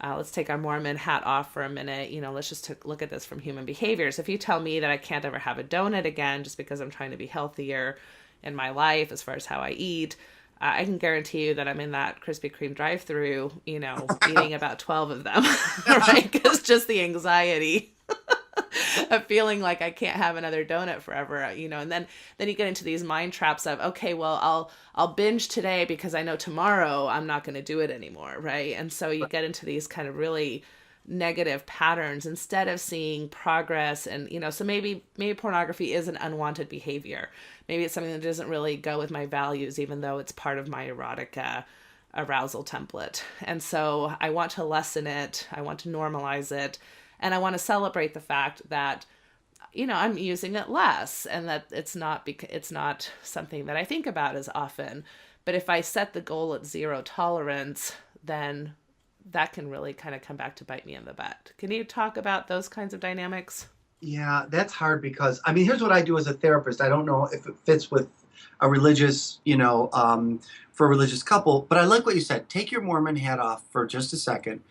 let's take our Mormon hat off for a minute. Let's just look at this from human behaviors. If you tell me that I can't ever have a donut again just because I'm trying to be healthier in my life as far as how I eat, I can guarantee you that I'm in that Krispy Kreme drive-through, eating about 12 of them, right? Because just the anxiety of feeling like I can't have another donut forever, and then you get into these mind traps of, okay, well, I'll binge today because I know tomorrow I'm not going to do it anymore, right? And so you get into these kind of really negative patterns instead of seeing progress. And so maybe pornography is an unwanted behavior. Maybe it's something that doesn't really go with my values, even though it's part of my erotic arousal template. And so I want to lessen it, I want to normalize it, and I want to celebrate the fact that I'm using it less, and that it's not something that I think about as often. But if I set the goal at zero tolerance, then that can really kind of come back to bite me in the butt. Can you talk about those kinds of dynamics? Yeah, that's hard because, here's what I do as a therapist. I don't know if it fits with a religious, for a religious couple, but I like what you said. Take your Mormon hat off for just a second.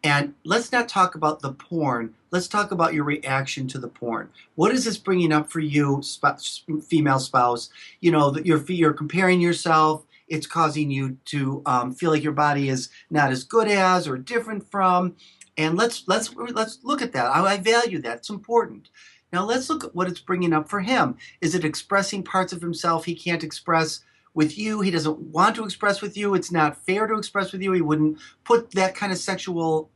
And let's not talk about the porn. Let's talk about your reaction to the porn. What is this bringing up for you, female spouse? That you're comparing yourself. It's causing you to feel like your body is not as good as or different from. And let's look at that. I value that. It's important. Now let's look at what it's bringing up for him. Is it expressing parts of himself he can't express with you? He doesn't want to express with you. It's not fair to express with you. He wouldn't put that kind of sexual,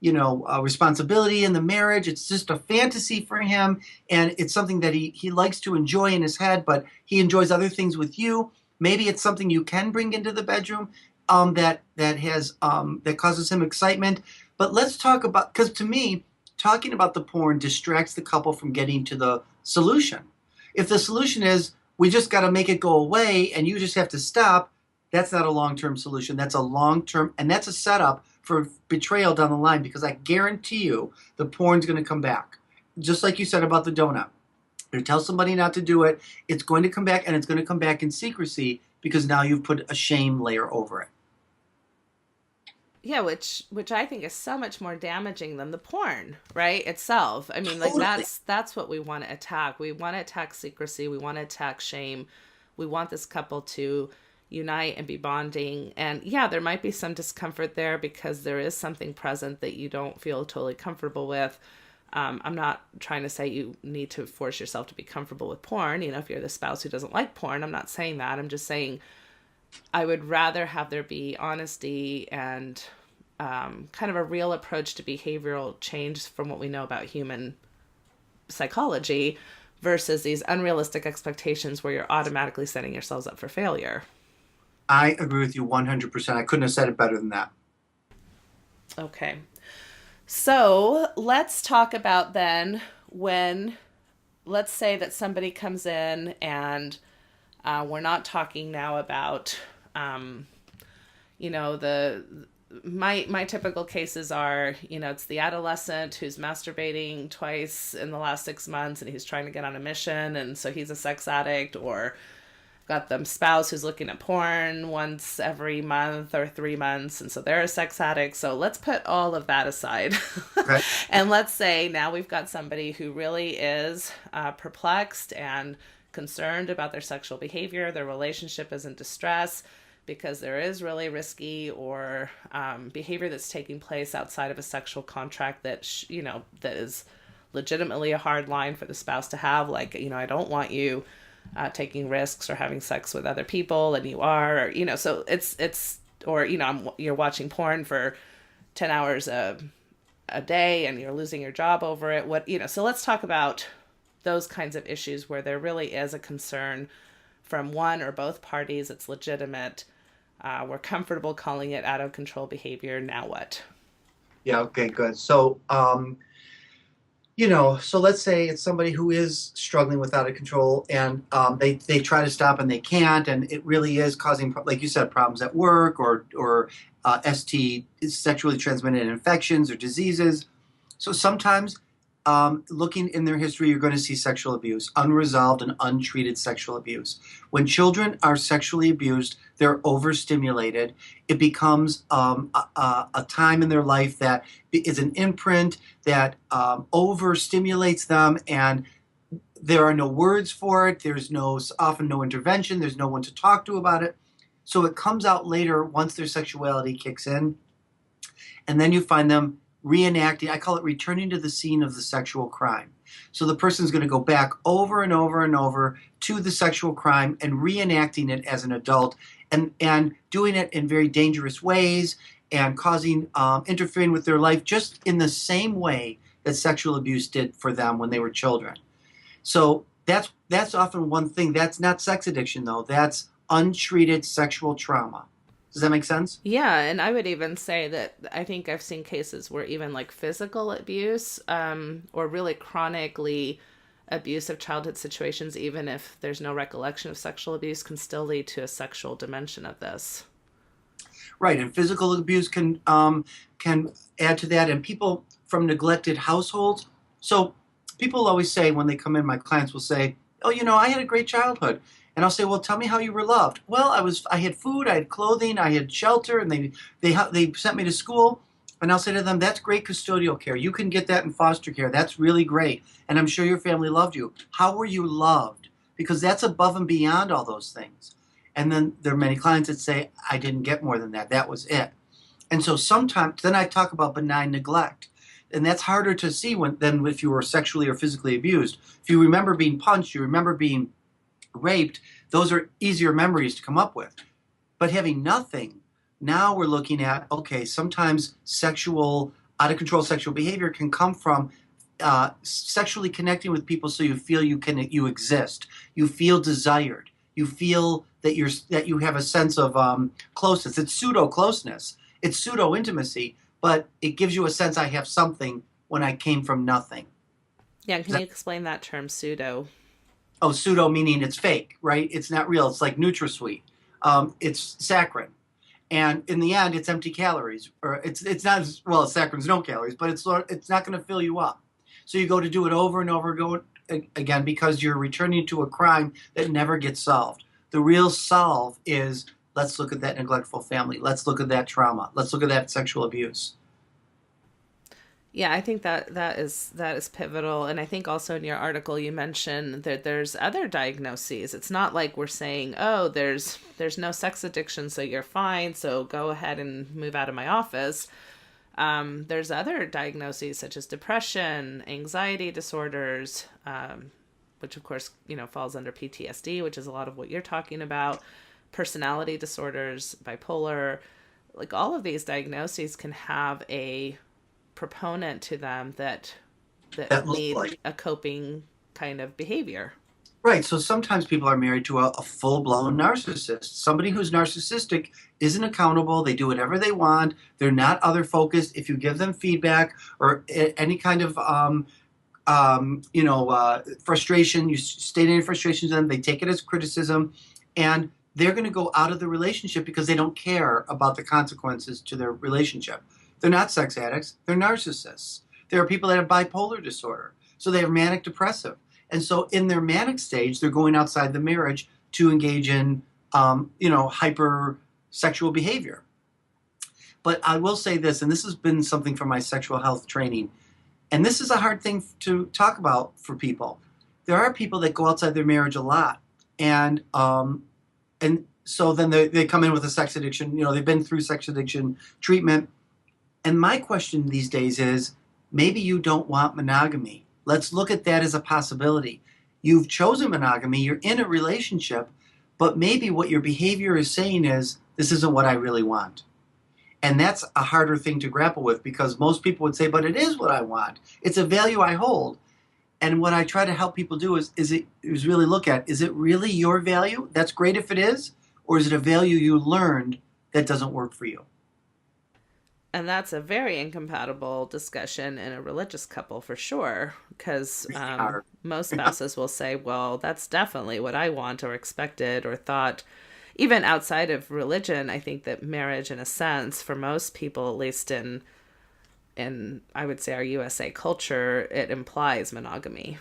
responsibility in the marriage. It's just a fantasy for him, and it's something that he likes to enjoy in his head, but he enjoys other things with you. Maybe it's something you can bring into the bedroom that causes him excitement. But let's talk about, because to me, talking about the porn distracts the couple from getting to the solution. If the solution is we just got to make it go away and you just have to stop, that's not a long-term solution. That's a long-term, and that's a setup for betrayal down the line, because I guarantee you the porn's going to come back. Just like you said about the donut. You tell somebody not to do it, it's going to come back, and it's going to come back in secrecy because now you've put a shame layer over it. Yeah, which I think is so much more damaging than the porn, right? Itself. I mean, like Totally. that's what we want to attack. We want to attack secrecy. We want to attack shame. We want this couple to unite and be bonding. And yeah, there might be some discomfort there because there is something present that you don't feel totally comfortable with. I'm not trying to say you need to force yourself to be comfortable with porn. If you're the spouse who doesn't like porn, I'm not saying that. I'm just saying I would rather have there be honesty and kind of a real approach to behavioral change from what we know about human psychology versus these unrealistic expectations where you're automatically setting yourselves up for failure. I agree with you 100%. I couldn't have said it better than that. Okay. So let's talk about then when, let's say that somebody comes in and we're not talking now about, my typical cases are, it's the adolescent who's masturbating twice in the last 6 months and he's trying to get on a mission, and so he's a sex addict. Or got the spouse who's looking at porn once every month or 3 months, and so they're a sex addict. So let's put all of that aside. Right. And let's say now we've got somebody who really is perplexed and concerned about their sexual behavior. Their relationship is in distress because there is really risky or behavior that's taking place outside of a sexual contract that, that is legitimately a hard line for the spouse to have. Like, I don't want you taking risks or having sex with other people, and you are, or, so it's, or, you're watching porn for 10 hours a day and you're losing your job over it. So let's talk about those kinds of issues where there really is a concern from one or both parties. It's legitimate. We're comfortable calling it out of control behavior. Now what? Yeah. Okay, good. So, so let's say it's somebody who is struggling with out of control, and they try to stop and they can't, and it really is causing, like you said, problems at work or sexually transmitted infections or diseases. So sometimes looking in their history, you're going to see sexual abuse, unresolved and untreated sexual abuse. When children are sexually abused, they're overstimulated. It becomes a time in their life that is an imprint that overstimulates them, and there are no words for it. There's often no intervention. There's no one to talk to about it. So it comes out later once their sexuality kicks in, and then you find them reenacting. I call it returning to the scene of the sexual crime. So the person's going to go back over and over and over to the sexual crime and reenacting it as an adult, and doing it in very dangerous ways and causing interfering with their life just in the same way that sexual abuse did for them when they were children. So that's often one thing. That's not sex addiction, though. That's untreated sexual trauma. Does that make sense? Yeah, and I would even say that I think I've seen cases where even like physical abuse or really chronically abusive childhood situations, even if there's no recollection of sexual abuse, can still lead to a sexual dimension of this. Right, and physical abuse can add to that, and people from neglected households. So people always say when they come in, my clients will say, "Oh, I had a great childhood." And I'll say, "Well, tell me how you were loved." "Well, I had food, I had clothing, I had shelter, and they sent me to school." And I'll say to them, "That's great custodial care. You can get that in foster care. That's really great. And I'm sure your family loved you. How were you loved?" Because that's above and beyond all those things. And then there are many clients that say, "I didn't get more than that. That was it." And so sometimes, then I talk about benign neglect. And that's harder to see than if you were sexually or physically abused. If you remember being punched, you remember being raped, those are easier memories to come up with. But having nothing, now we're looking at, okay, sometimes out of control sexual behavior can come from sexually connecting with people so you feel you exist. You feel desired. You feel that you have a sense of closeness. It's pseudo-closeness. It's pseudo-intimacy, but it gives you a sense I have something when I came from nothing. Yeah, can you explain that term, pseudo? Oh, pseudo meaning it's fake, right? It's not real. It's like NutraSweet. It's saccharin. And in the end, it's empty calories. Or it's not, well, saccharin's no calories, but it's not going to fill you up. So you go to do it over and over again because you're returning to a crime that never gets solved. The real solve is, let's look at that neglectful family. Let's look at that trauma. Let's look at that sexual abuse. Yeah, I think that is pivotal. And I think also in your article you mentioned that there's other diagnoses. It's not like we're saying, "Oh, there's no sex addiction, so you're fine, so go ahead and move out of my office." There's other diagnoses such as depression, anxiety disorders, which of course, falls under PTSD, which is a lot of what you're talking about, personality disorders, bipolar. Like all of these diagnoses can have a proponent to them that need a coping kind of behavior. Right. So sometimes people are married to a full-blown narcissist. Somebody who's narcissistic isn't accountable. They do whatever they want. They're not other-focused. If you give them feedback or any kind of frustration, you state any frustration to them, they take it as criticism, and they're going to go out of the relationship because they don't care about the consequences to their relationship. They're not sex addicts. They're narcissists. There are people that have bipolar disorder. So they have manic depressive. And so in their manic stage, they're going outside the marriage to engage in, hypersexual behavior. But I will say this, and this has been something from my sexual health training, and this is a hard thing to talk about for people. There are people that go outside their marriage a lot, and so then they come in with a sex addiction. They've been through sex addiction treatment. And my question these days is, maybe you don't want monogamy. Let's look at that as a possibility. You've chosen monogamy, you're in a relationship, but maybe what your behavior is saying is, this isn't what I really want. And that's a harder thing to grapple with, because most people would say, but it is what I want. It's a value I hold. And what I try to help people do is really look at, is it really your value? That's great if it is. Or is it a value you learned that doesn't work for you? And that's a very incompatible discussion in a religious couple for sure, because most spouses will say, well, that's definitely what I want or expected or thought. Even outside of religion, I think that marriage, in a sense, for most people, at least in I would say our USA culture, it implies monogamy.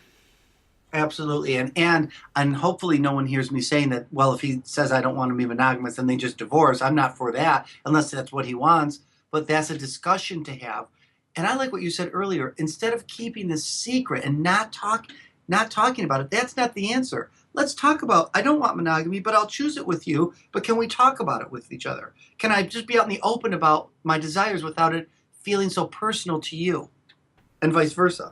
Absolutely. And hopefully no one hears me saying that, well, if he says I don't want to be monogamous, then they just divorce. I'm not for that, unless that's what he wants. But that's a discussion to have. And I like what you said earlier. Instead of keeping this secret and not talking about it, that's not the answer. Let's talk about, I don't want monogamy, but I'll choose it with you. But can we talk about it with each other? Can I just be out in the open about my desires without it feeling so personal to you? And vice versa.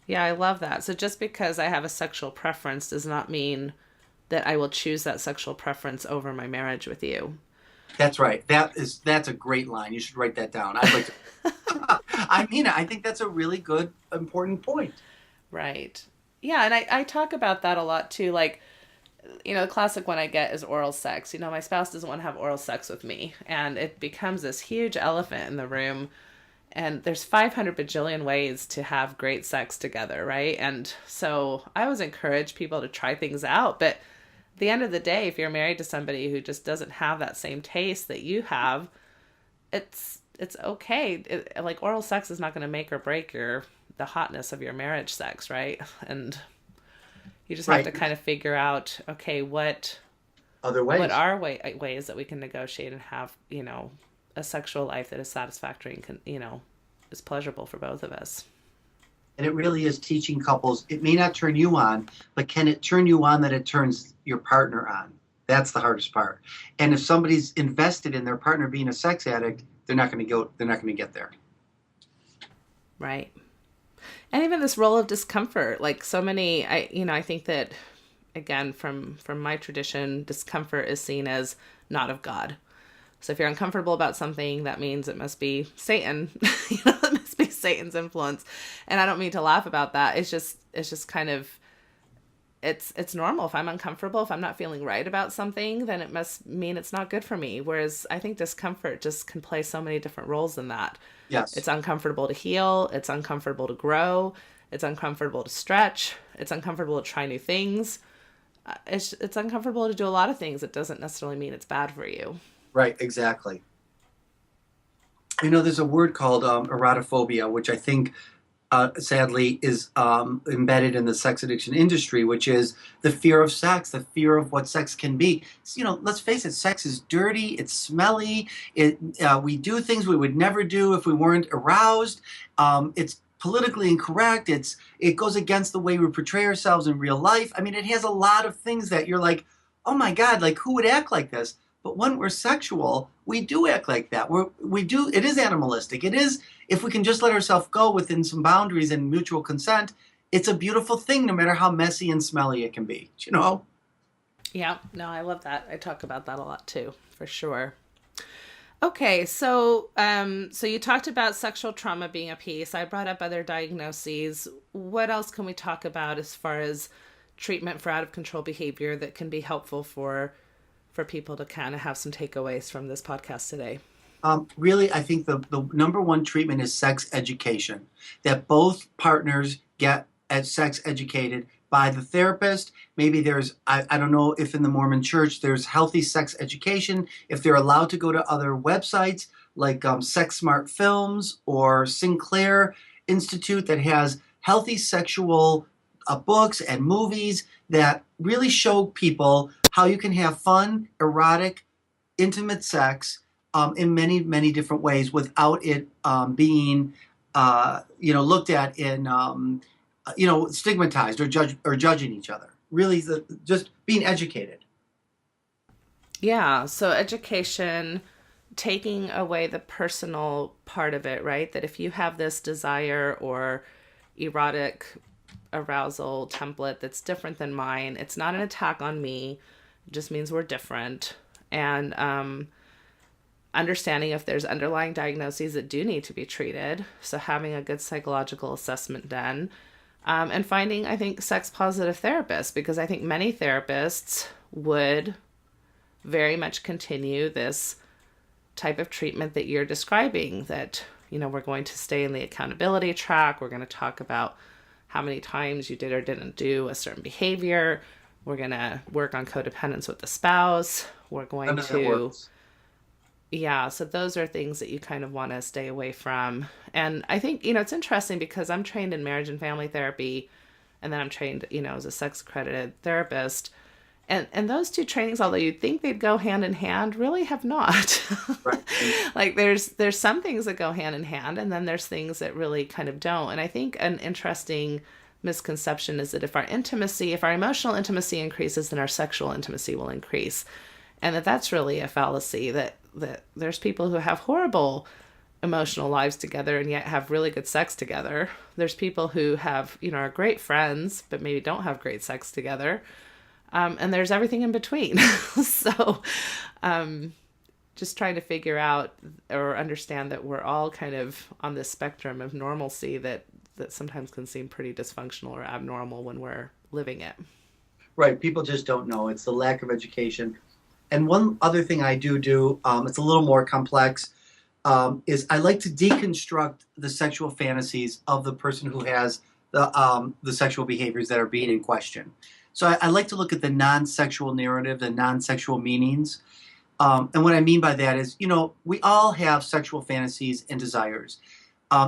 Yeah, I love that. So just because I have a sexual preference does not mean that I will choose that sexual preference over my marriage with you. That's right. That's a great line. You should write that down. I'd like to. I mean, I think that's a really good, important point. Right. Yeah, and I talk about that a lot too. Like, the classic one I get is oral sex. My spouse doesn't want to have oral sex with me, and it becomes this huge elephant in the room. And there's 500 bajillion ways to have great sex together, right? And so I always encourage people to try things out, but at the end of the day, if you're married to somebody who just doesn't have that same taste that you have, it's okay. Like, oral sex is not going to make or break the hotness of your marriage sex, right? And you just have to kind of figure out, okay, what other ways? What are ways that we can negotiate and have, a sexual life that is satisfactory and is pleasurable for both of us. And it really is teaching couples, it may not turn you on, but can it turn you on that it turns your partner on? That's the hardest part. And if somebody's invested in their partner being a sex addict, they're not going to get there. Right. And even this role of discomfort, like so many, I think that, again, from my tradition, discomfort is seen as not of God. So if you're uncomfortable about something, that means it must be Satan. It must be Satan's influence. And I don't mean to laugh about that. It's just kind of, it's normal. If I'm uncomfortable, if I'm not feeling right about something, then it must mean it's not good for me. Whereas I think discomfort just can play so many different roles in that. Yes. It's uncomfortable to heal. It's uncomfortable to grow. It's uncomfortable to stretch. It's uncomfortable to try new things. It's uncomfortable to do a lot of things. It doesn't necessarily mean it's bad for you. Right, exactly. There's a word called erotophobia, which I think, sadly, is embedded in the sex addiction industry, which is the fear of sex, the fear of what sex can be. Let's face it, sex is dirty, it's smelly, we do things we would never do if we weren't aroused. It's politically incorrect. It goes against the way we portray ourselves in real life. I mean, it has a lot of things that you're like, oh my God, like who would act like this? But when we're sexual, we do act like that. It is animalistic. It is, if we can just let ourselves go within some boundaries and mutual consent, it's a beautiful thing, no matter how messy and smelly it can be, Yeah, no, I love that. I talk about that a lot too, for sure. Okay, so you talked about sexual trauma being a piece. I brought up other diagnoses. What else can we talk about as far as treatment for out of control behavior that can be helpful for people to kind of have some takeaways from this podcast today? Really, I think the number one treatment is sex education, that both partners get sex educated by the therapist. Maybe there's, I don't know if in the Mormon church there's healthy sex education, if they're allowed to go to other websites like Sex Smart Films or Sinclair Institute that has healthy sexual books and movies that really show people how you can have fun, erotic, intimate sex in many, many different ways without it being, looked at in, stigmatized or judging each other. Really, just being educated. Yeah, so education, taking away the personal part of it, right? That if you have this desire or erotic arousal template that's different than mine, it's not an attack on me. It just means we're different. And understanding if there's underlying diagnoses that do need to be treated. So having a good psychological assessment done. And finding, I think, sex positive therapists, because I think many therapists would very much continue this type of treatment that you're describing, that, we're going to stay in the accountability track. We're going to talk about how many times you did or didn't do a certain behavior. We're going to work on codependence with the spouse. We're going to... Yeah, so those are things that you kind of want to stay away from. And I think, it's interesting because I'm trained in marriage and family therapy, and then I'm trained, as a sex accredited therapist. And those two trainings, although you'd think they'd go hand in hand, really have not. Right. Like there's some things that go hand in hand, and then there's things that really kind of don't. And I think an interesting misconception is that if our emotional intimacy increases, then our sexual intimacy will increase. And that's really a fallacy, that there's people who have horrible emotional lives together and yet have really good sex together. There's people who have, are great friends, but maybe don't have great sex together. And there's everything in between. So just trying to figure out or understand that we're all kind of on this spectrum of normalcy that sometimes can seem pretty dysfunctional or abnormal when we're living it. Right. People just don't know. It's the lack of education. And one other thing I do, it's a little more complex, is I like to deconstruct the sexual fantasies of the person who has the sexual behaviors that are being in question. So I like to look at the non-sexual narrative, the non-sexual meanings. And what I mean by that is, we all have sexual fantasies and desires.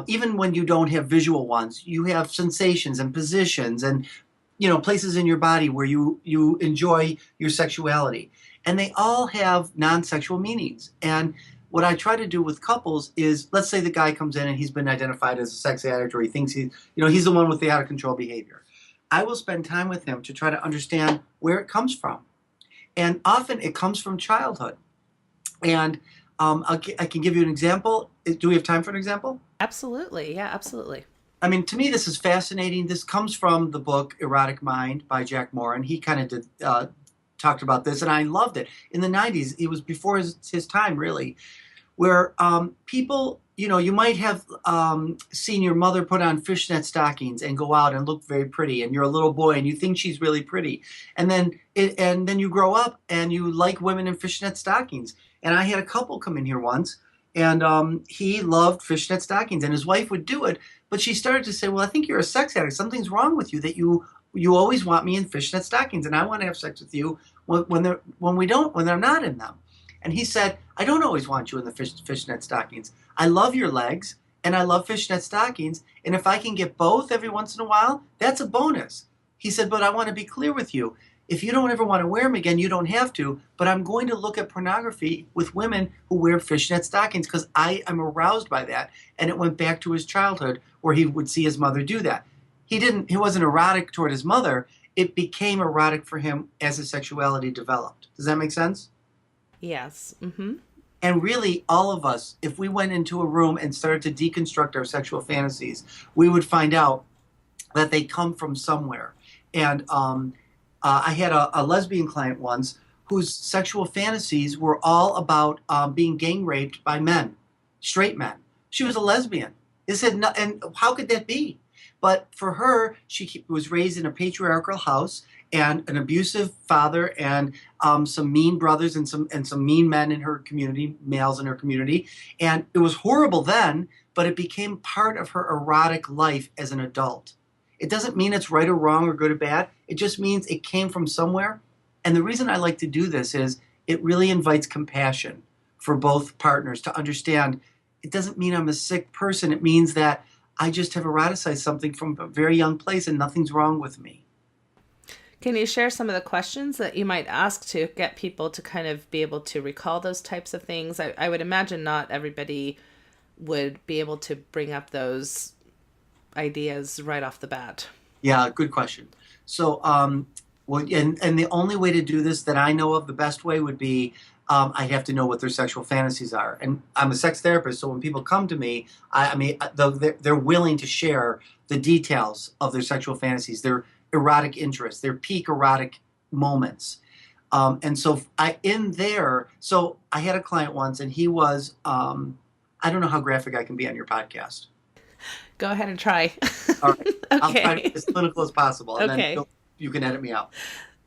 Even when you don't have visual ones, you have sensations and positions and, places in your body where you enjoy your sexuality. And they all have non-sexual meanings. And what I try to do with couples is, let's say the guy comes in and he's been identified as a sex addict, or he thinks he's the one with the out of control behavior. I will spend time with him to try to understand where it comes from. And often it comes from childhood. And I can give you an example. Do we have time for an example? Absolutely. Yeah, absolutely. I mean, to me, this is fascinating. This comes from the book Erotic Mind by Jack Moran. He kind of did talked about this, and I loved it. In the 90s, it was before his time, really, where people, you might have seen your mother put on fishnet stockings and go out and look very pretty, and you're a little boy and you think she's really pretty, and then you grow up and you like women in fishnet stockings. And I had a couple come in here once, and he loved fishnet stockings, and his wife would do it, but she started to say, well, I think you're a sex addict. Something's wrong with you that you always want me in fishnet stockings, and I want to have sex with you when they're not in them. And he said, I don't always want you in the fishnet stockings. I love your legs, and I love fishnet stockings, and if I can get both every once in a while, that's a bonus. He said, but I want to be clear with you. If you don't ever want to wear them again, you don't have to, but I'm going to look at pornography with women who wear fishnet stockings because I am aroused by that. And it went back to his childhood where he would see his mother do that. He wasn't erotic toward his mother. It became erotic for him as his sexuality developed. Does that make sense? Yes. Mm-hmm. And really, all of us, if we went into a room and started to deconstruct our sexual fantasies, we would find out that they come from somewhere. And I had a lesbian client once whose sexual fantasies were all about being gang raped by men, straight men. She was a lesbian. They said, no, and how could that be? But for her, she was raised in a patriarchal house, and an abusive father, and some mean brothers, and some mean men in her community, males in her community. And it was horrible then, but it became part of her erotic life as an adult. It doesn't mean it's right or wrong or good or bad. It just means it came from somewhere. And the reason I like to do this is it really invites compassion for both partners to understand it doesn't mean I'm a sick person. It means that I just have eroticized something from a very young place and nothing's wrong with me. Can you share some of the questions that you might ask to get people to kind of be able to recall those types of things? I would imagine not everybody would be able to bring up those ideas right off the bat. Yeah, good question. So, well, and the only way to do this that I know of, the best way would be I have to know what their sexual fantasies are. And I'm a sex therapist, so when people come to me, I mean, they're willing to share the details of their sexual fantasies, their erotic interests, their peak erotic moments. And so I had a client once, and he was, I don't know how graphic I can be on your podcast. Go ahead and try. All right. Okay. I'll try to be as clinical as possible, and Okay. then you can edit me out.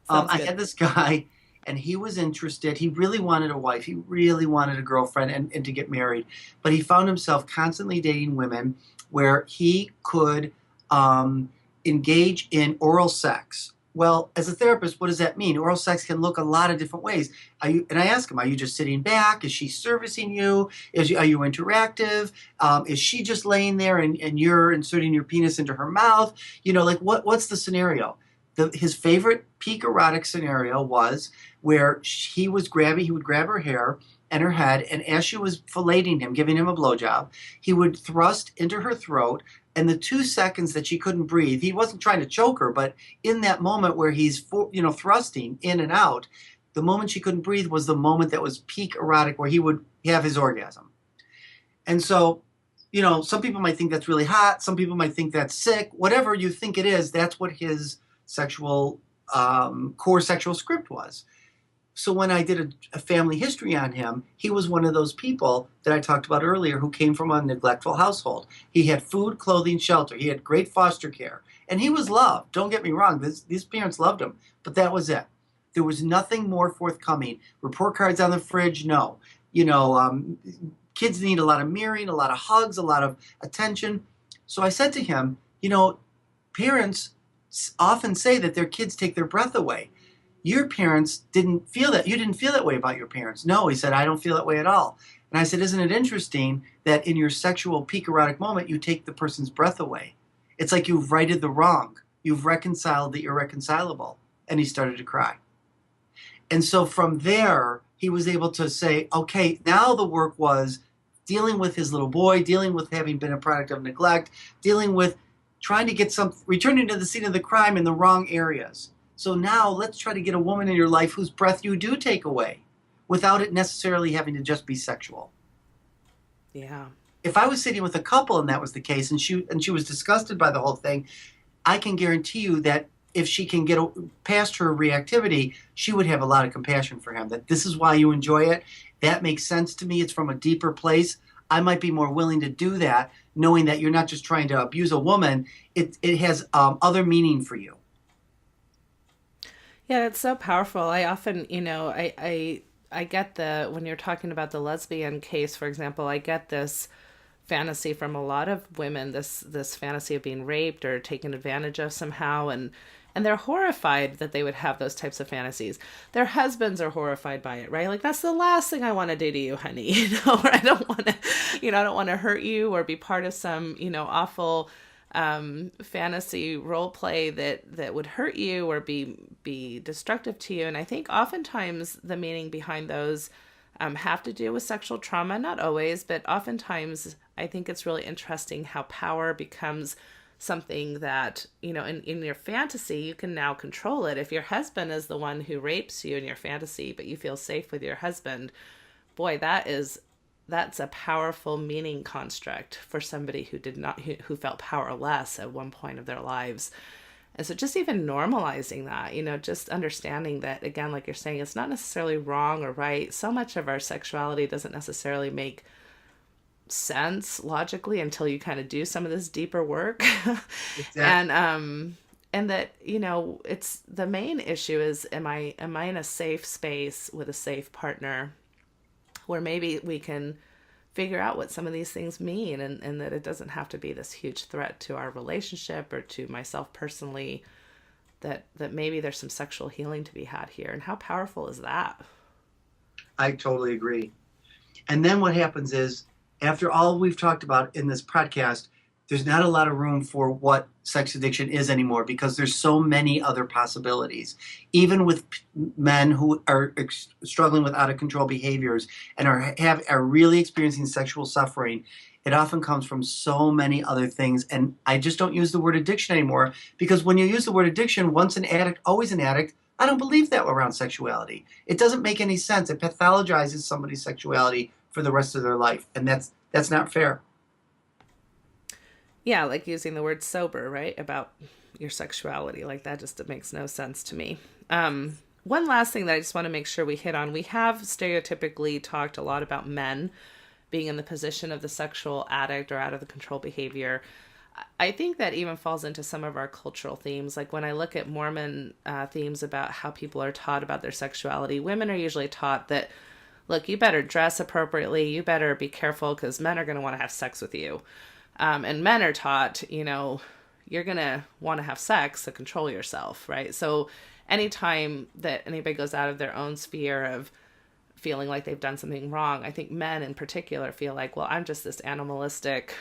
Sounds I good. had this guy, and he was interested. He really wanted a wife. He really wanted a girlfriend and to get married. But he found himself constantly dating women where he could engage in oral sex. Well, as a therapist, what does that mean? Oral sex can look a lot of different ways. And I ask him, are you just sitting back? Is she servicing you? Are you interactive? Is she just laying there and you're inserting your penis into her mouth? You know, like what's the scenario? His favorite peak erotic scenario was where he would grab her hair and her head, and as she was filleting him, giving him a blowjob, he would thrust into her throat, and the 2 seconds that she couldn't breathe, he wasn't trying to choke her, but in that moment where he's thrusting in and out, the moment she couldn't breathe was the moment that was peak erotic where he would have his orgasm. And so, some people might think that's really hot, some people might think that's sick, whatever you think it is, that's what his sexual core sexual script was. So when I did a family history on him, he was one of those people that I talked about earlier who came from a neglectful household. He had food, clothing, shelter. He had great foster care. And he was loved. Don't get me wrong. These parents loved him. But that was it. There was nothing more forthcoming. Report cards on the fridge, no. Kids need a lot of mirroring, a lot of hugs, a lot of attention. So I said to him, parents often say that their kids take their breath away. Your parents didn't feel that. You didn't feel that way about your parents. No, he said, I don't feel that way at all. And I said, isn't it interesting that in your sexual peak erotic moment, you take the person's breath away? It's like you've righted the wrong. You've reconciled the irreconcilable. And he started to cry. And so from there, he was able to say, okay, now the work was dealing with his little boy, dealing with having been a product of neglect, dealing with trying to returning to the scene of the crime in the wrong areas. So now let's try to get a woman in your life whose breath you do take away without it necessarily having to just be sexual. Yeah. If I was sitting with a couple and that was the case and she was disgusted by the whole thing, I can guarantee you that if she can get past her reactivity, she would have a lot of compassion for him, that this is why you enjoy it. That makes sense to me. It's from a deeper place. I might be more willing to do that, knowing that you're not just trying to abuse a woman. It has other meaning for you. Yeah, it's so powerful. I often, I get when you're talking about the lesbian case, for example, I get this fantasy from a lot of women, this fantasy of being raped or taken advantage of somehow, and they're horrified that they would have those types of fantasies. Their husbands are horrified by it, right? Like, that's the last thing I want to do to you, honey. Or I don't want to, I don't want to hurt you or be part of some, awful fantasy role play that would hurt you or be destructive to you. And I think oftentimes the meaning behind those have to do with sexual trauma. Not always, but oftentimes I think it's really interesting how power becomes something that, in your fantasy, you can now control it. If your husband is the one who rapes you in your fantasy, but you feel safe with your husband, boy, that's a powerful meaning construct for somebody who felt powerless at one point of their lives. And so just even normalizing that, just understanding that, again, like you're saying, it's not necessarily wrong or right. So much of our sexuality doesn't necessarily make sense logically until you kind of do some of this deeper work. Exactly. And that, it's the main issue is, am I in a safe space with a safe partner where maybe we can figure out what some of these things mean, and that it doesn't have to be this huge threat to our relationship or to myself personally, that maybe there's some sexual healing to be had here. And how powerful is that? I totally agree. And then what happens is, after all we've talked about in this podcast, there's not a lot of room for what sex addiction is anymore, because there's so many other possibilities. Even with men who are struggling with out of control behaviors and are really experiencing sexual suffering, it often comes from so many other things. And I just don't use the word addiction anymore, because when you use the word addiction, once an addict, always an addict, I don't believe that around sexuality. It doesn't make any sense. It pathologizes somebody's sexuality for the rest of their life, and that's not fair. Yeah, like using the word sober, right, about your sexuality. Like, that just, it makes no sense to me. One last thing that I just want to make sure we hit on. We have stereotypically talked a lot about men being in the position of the sexual addict or out of the control behavior. I think that even falls into some of our cultural themes. Like, when I look at Mormon themes about how people are taught about their sexuality, women are usually taught that, look, you better dress appropriately, you better be careful because men are going to want to have sex with you. And men are taught, you're going to want to have sex to control yourself, right? So anytime that anybody goes out of their own sphere of feeling like they've done something wrong, I think men in particular feel like, well, I'm just this animalistic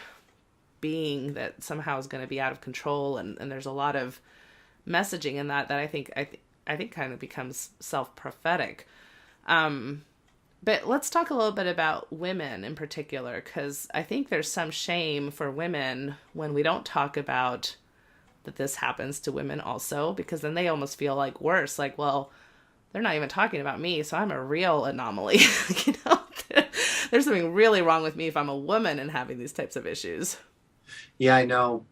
being that somehow is going to be out of control. And there's a lot of messaging in that I think kind of becomes self-prophetic. But let's talk a little bit about women in particular, because I think there's some shame for women when we don't talk about that this happens to women also, because then they almost feel like worse, like, well, they're not even talking about me, so I'm a real anomaly. There's something really wrong with me if I'm a woman and having these types of issues. Yeah, I know.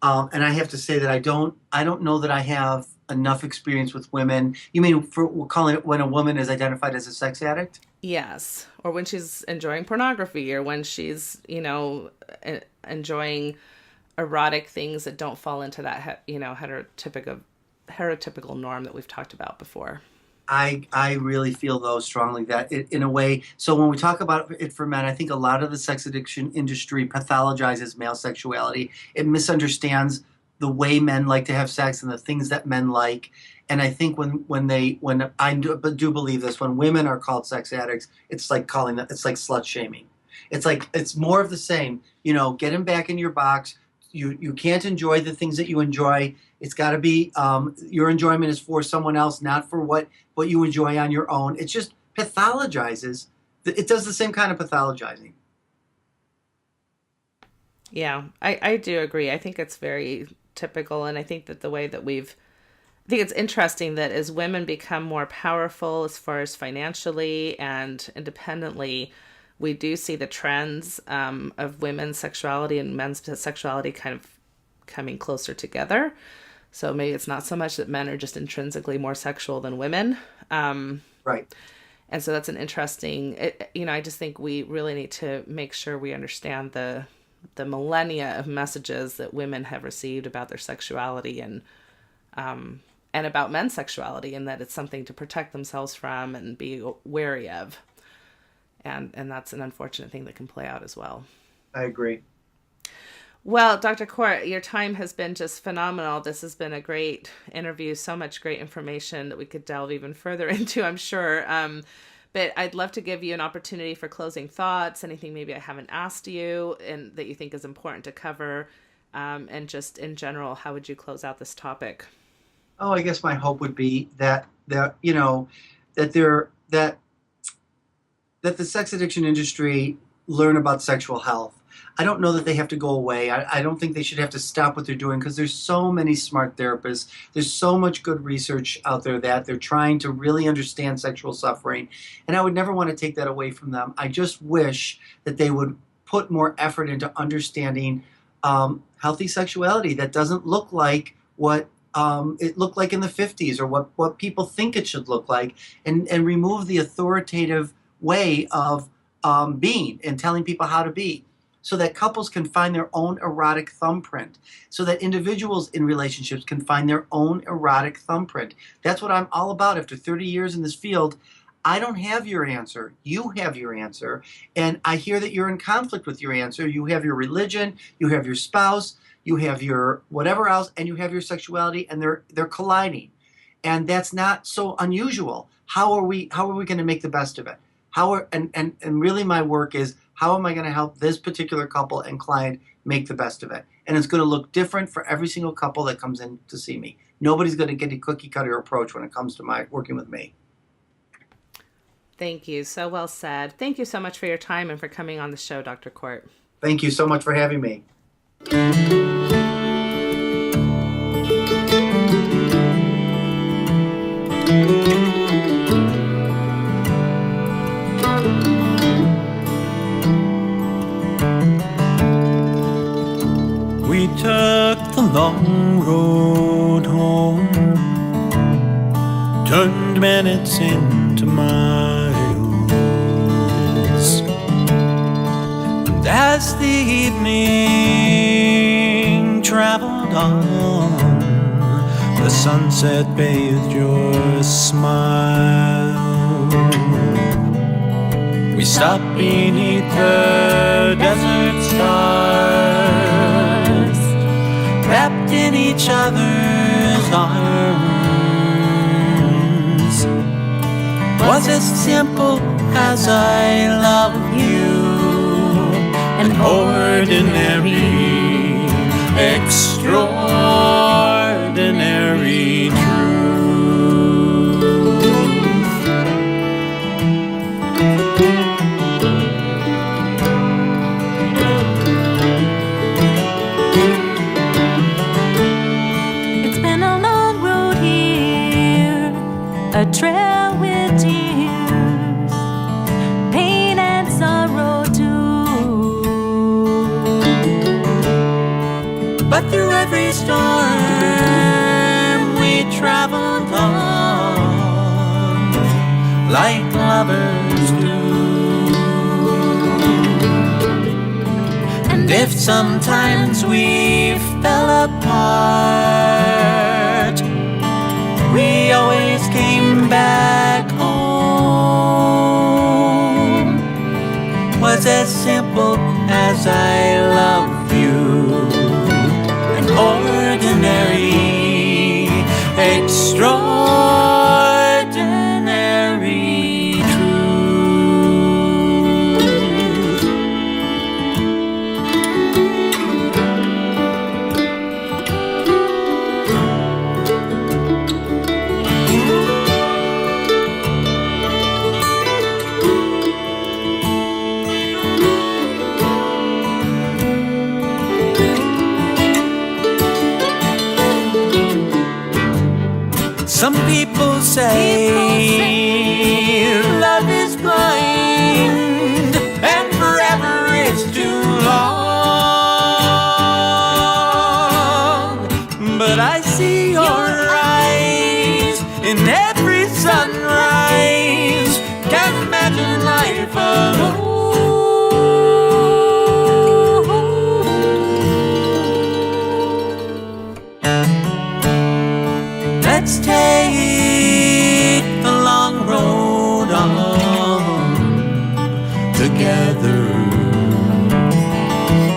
And I have to say that I don't know that I have enough experience with women. You mean we're calling it when a woman is identified as a sex addict? Yes. Or when she's enjoying pornography, or when she's, enjoying erotic things that don't fall into that, heterotypical norm that we've talked about before. I really feel, though, strongly that in a way, so when we talk about it for men, I think a lot of the sex addiction industry pathologizes male sexuality. It misunderstands the way men like to have sex and the things that men like. And I think when I do believe this, when women are called sex addicts, it's like it's like slut shaming. It's more of the same. Get him back in your box. You can't enjoy the things that you enjoy. It's got to be your enjoyment is for someone else, not for what you enjoy on your own. It just pathologizes. It does the same kind of pathologizing. Yeah, I do agree. I think it's very typical, and I think that the way that I think it's interesting that as women become more powerful as far as financially and independently, we do see the trends of women's sexuality and men's sexuality kind of coming closer together. So maybe it's not so much that men are just intrinsically more sexual than women. Right. And so that's an interesting, I just think we really need to make sure we understand the millennia of messages that women have received about their sexuality and about men's sexuality, and that it's something to protect themselves from and be wary of. And that's an unfortunate thing that can play out as well. I agree. Well, Dr. Kort, your time has been just phenomenal. This has been a great interview, so much great information that we could delve even further into, I'm sure. But I'd love to give you an opportunity for closing thoughts, anything maybe I haven't asked you and that you think is important to cover. And just in general, how would you close out this topic? Oh, I guess my hope would be that the sex addiction industry learn about sexual health. I don't know that they have to go away. I don't think they should have to stop what they're doing, because there's so many smart therapists. There's so much good research out there that they're trying to really understand sexual suffering. And I would never want to take that away from them. I just wish that they would put more effort into understanding healthy sexuality that doesn't look like what it looked like in the 50s, or what people think it should look like, and remove the authoritative way of being and telling people how to be, so that couples can find their own erotic thumbprint, so that individuals in relationships can find their own erotic thumbprint. That's what I'm all about. After 30 years in this field, I don't have your answer. You have your answer. And I hear that you're in conflict with your answer. You have your religion, you have your spouse, you have your whatever else, and you have your sexuality, and they're colliding. And that's not so unusual. How are we going to make the best of it? And really my work is, how am I going to help this particular couple and client make the best of it? And it's going to look different for every single couple that comes in to see me. Nobody's going to get a cookie cutter approach when it comes to my working with me. Thank you. So well said. Thank you so much for your time and for coming on the show, Dr. Kort. Thank you so much for having me. We took the long road home, turned minutes into miles, and as the evening traveled on, the sunset bathed your smile. We stopped beneath the desert stars, wrapped in each other's arms. Was as simple as I love you, an ordinary, extraordinary truth. A trail with tears, pain and sorrow too. But through every storm we traveled on, like lovers do. And if sometimes we fell apart, we always came back home. Was as simple as I love you, an ordinary, extraordinary truth. Some people say love is blind and forever is too long. But I see your eyes in every sunrise. Can't imagine life alone. Let's take the long road on together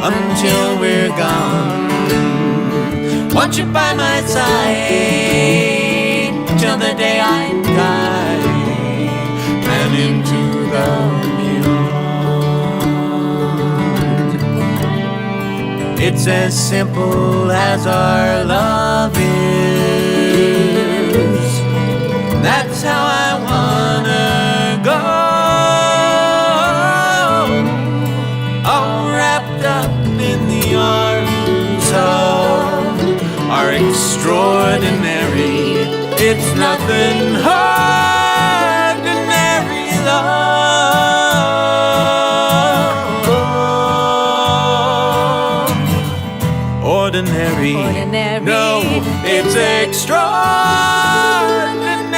until we're gone. Want you by my side till the day I die and into the beyond. It's as simple as our love is. That's how I wanna go, all wrapped up in the arms of our extraordinary, it's nothing ordinary love. Ordinary. No, it's extraordinary.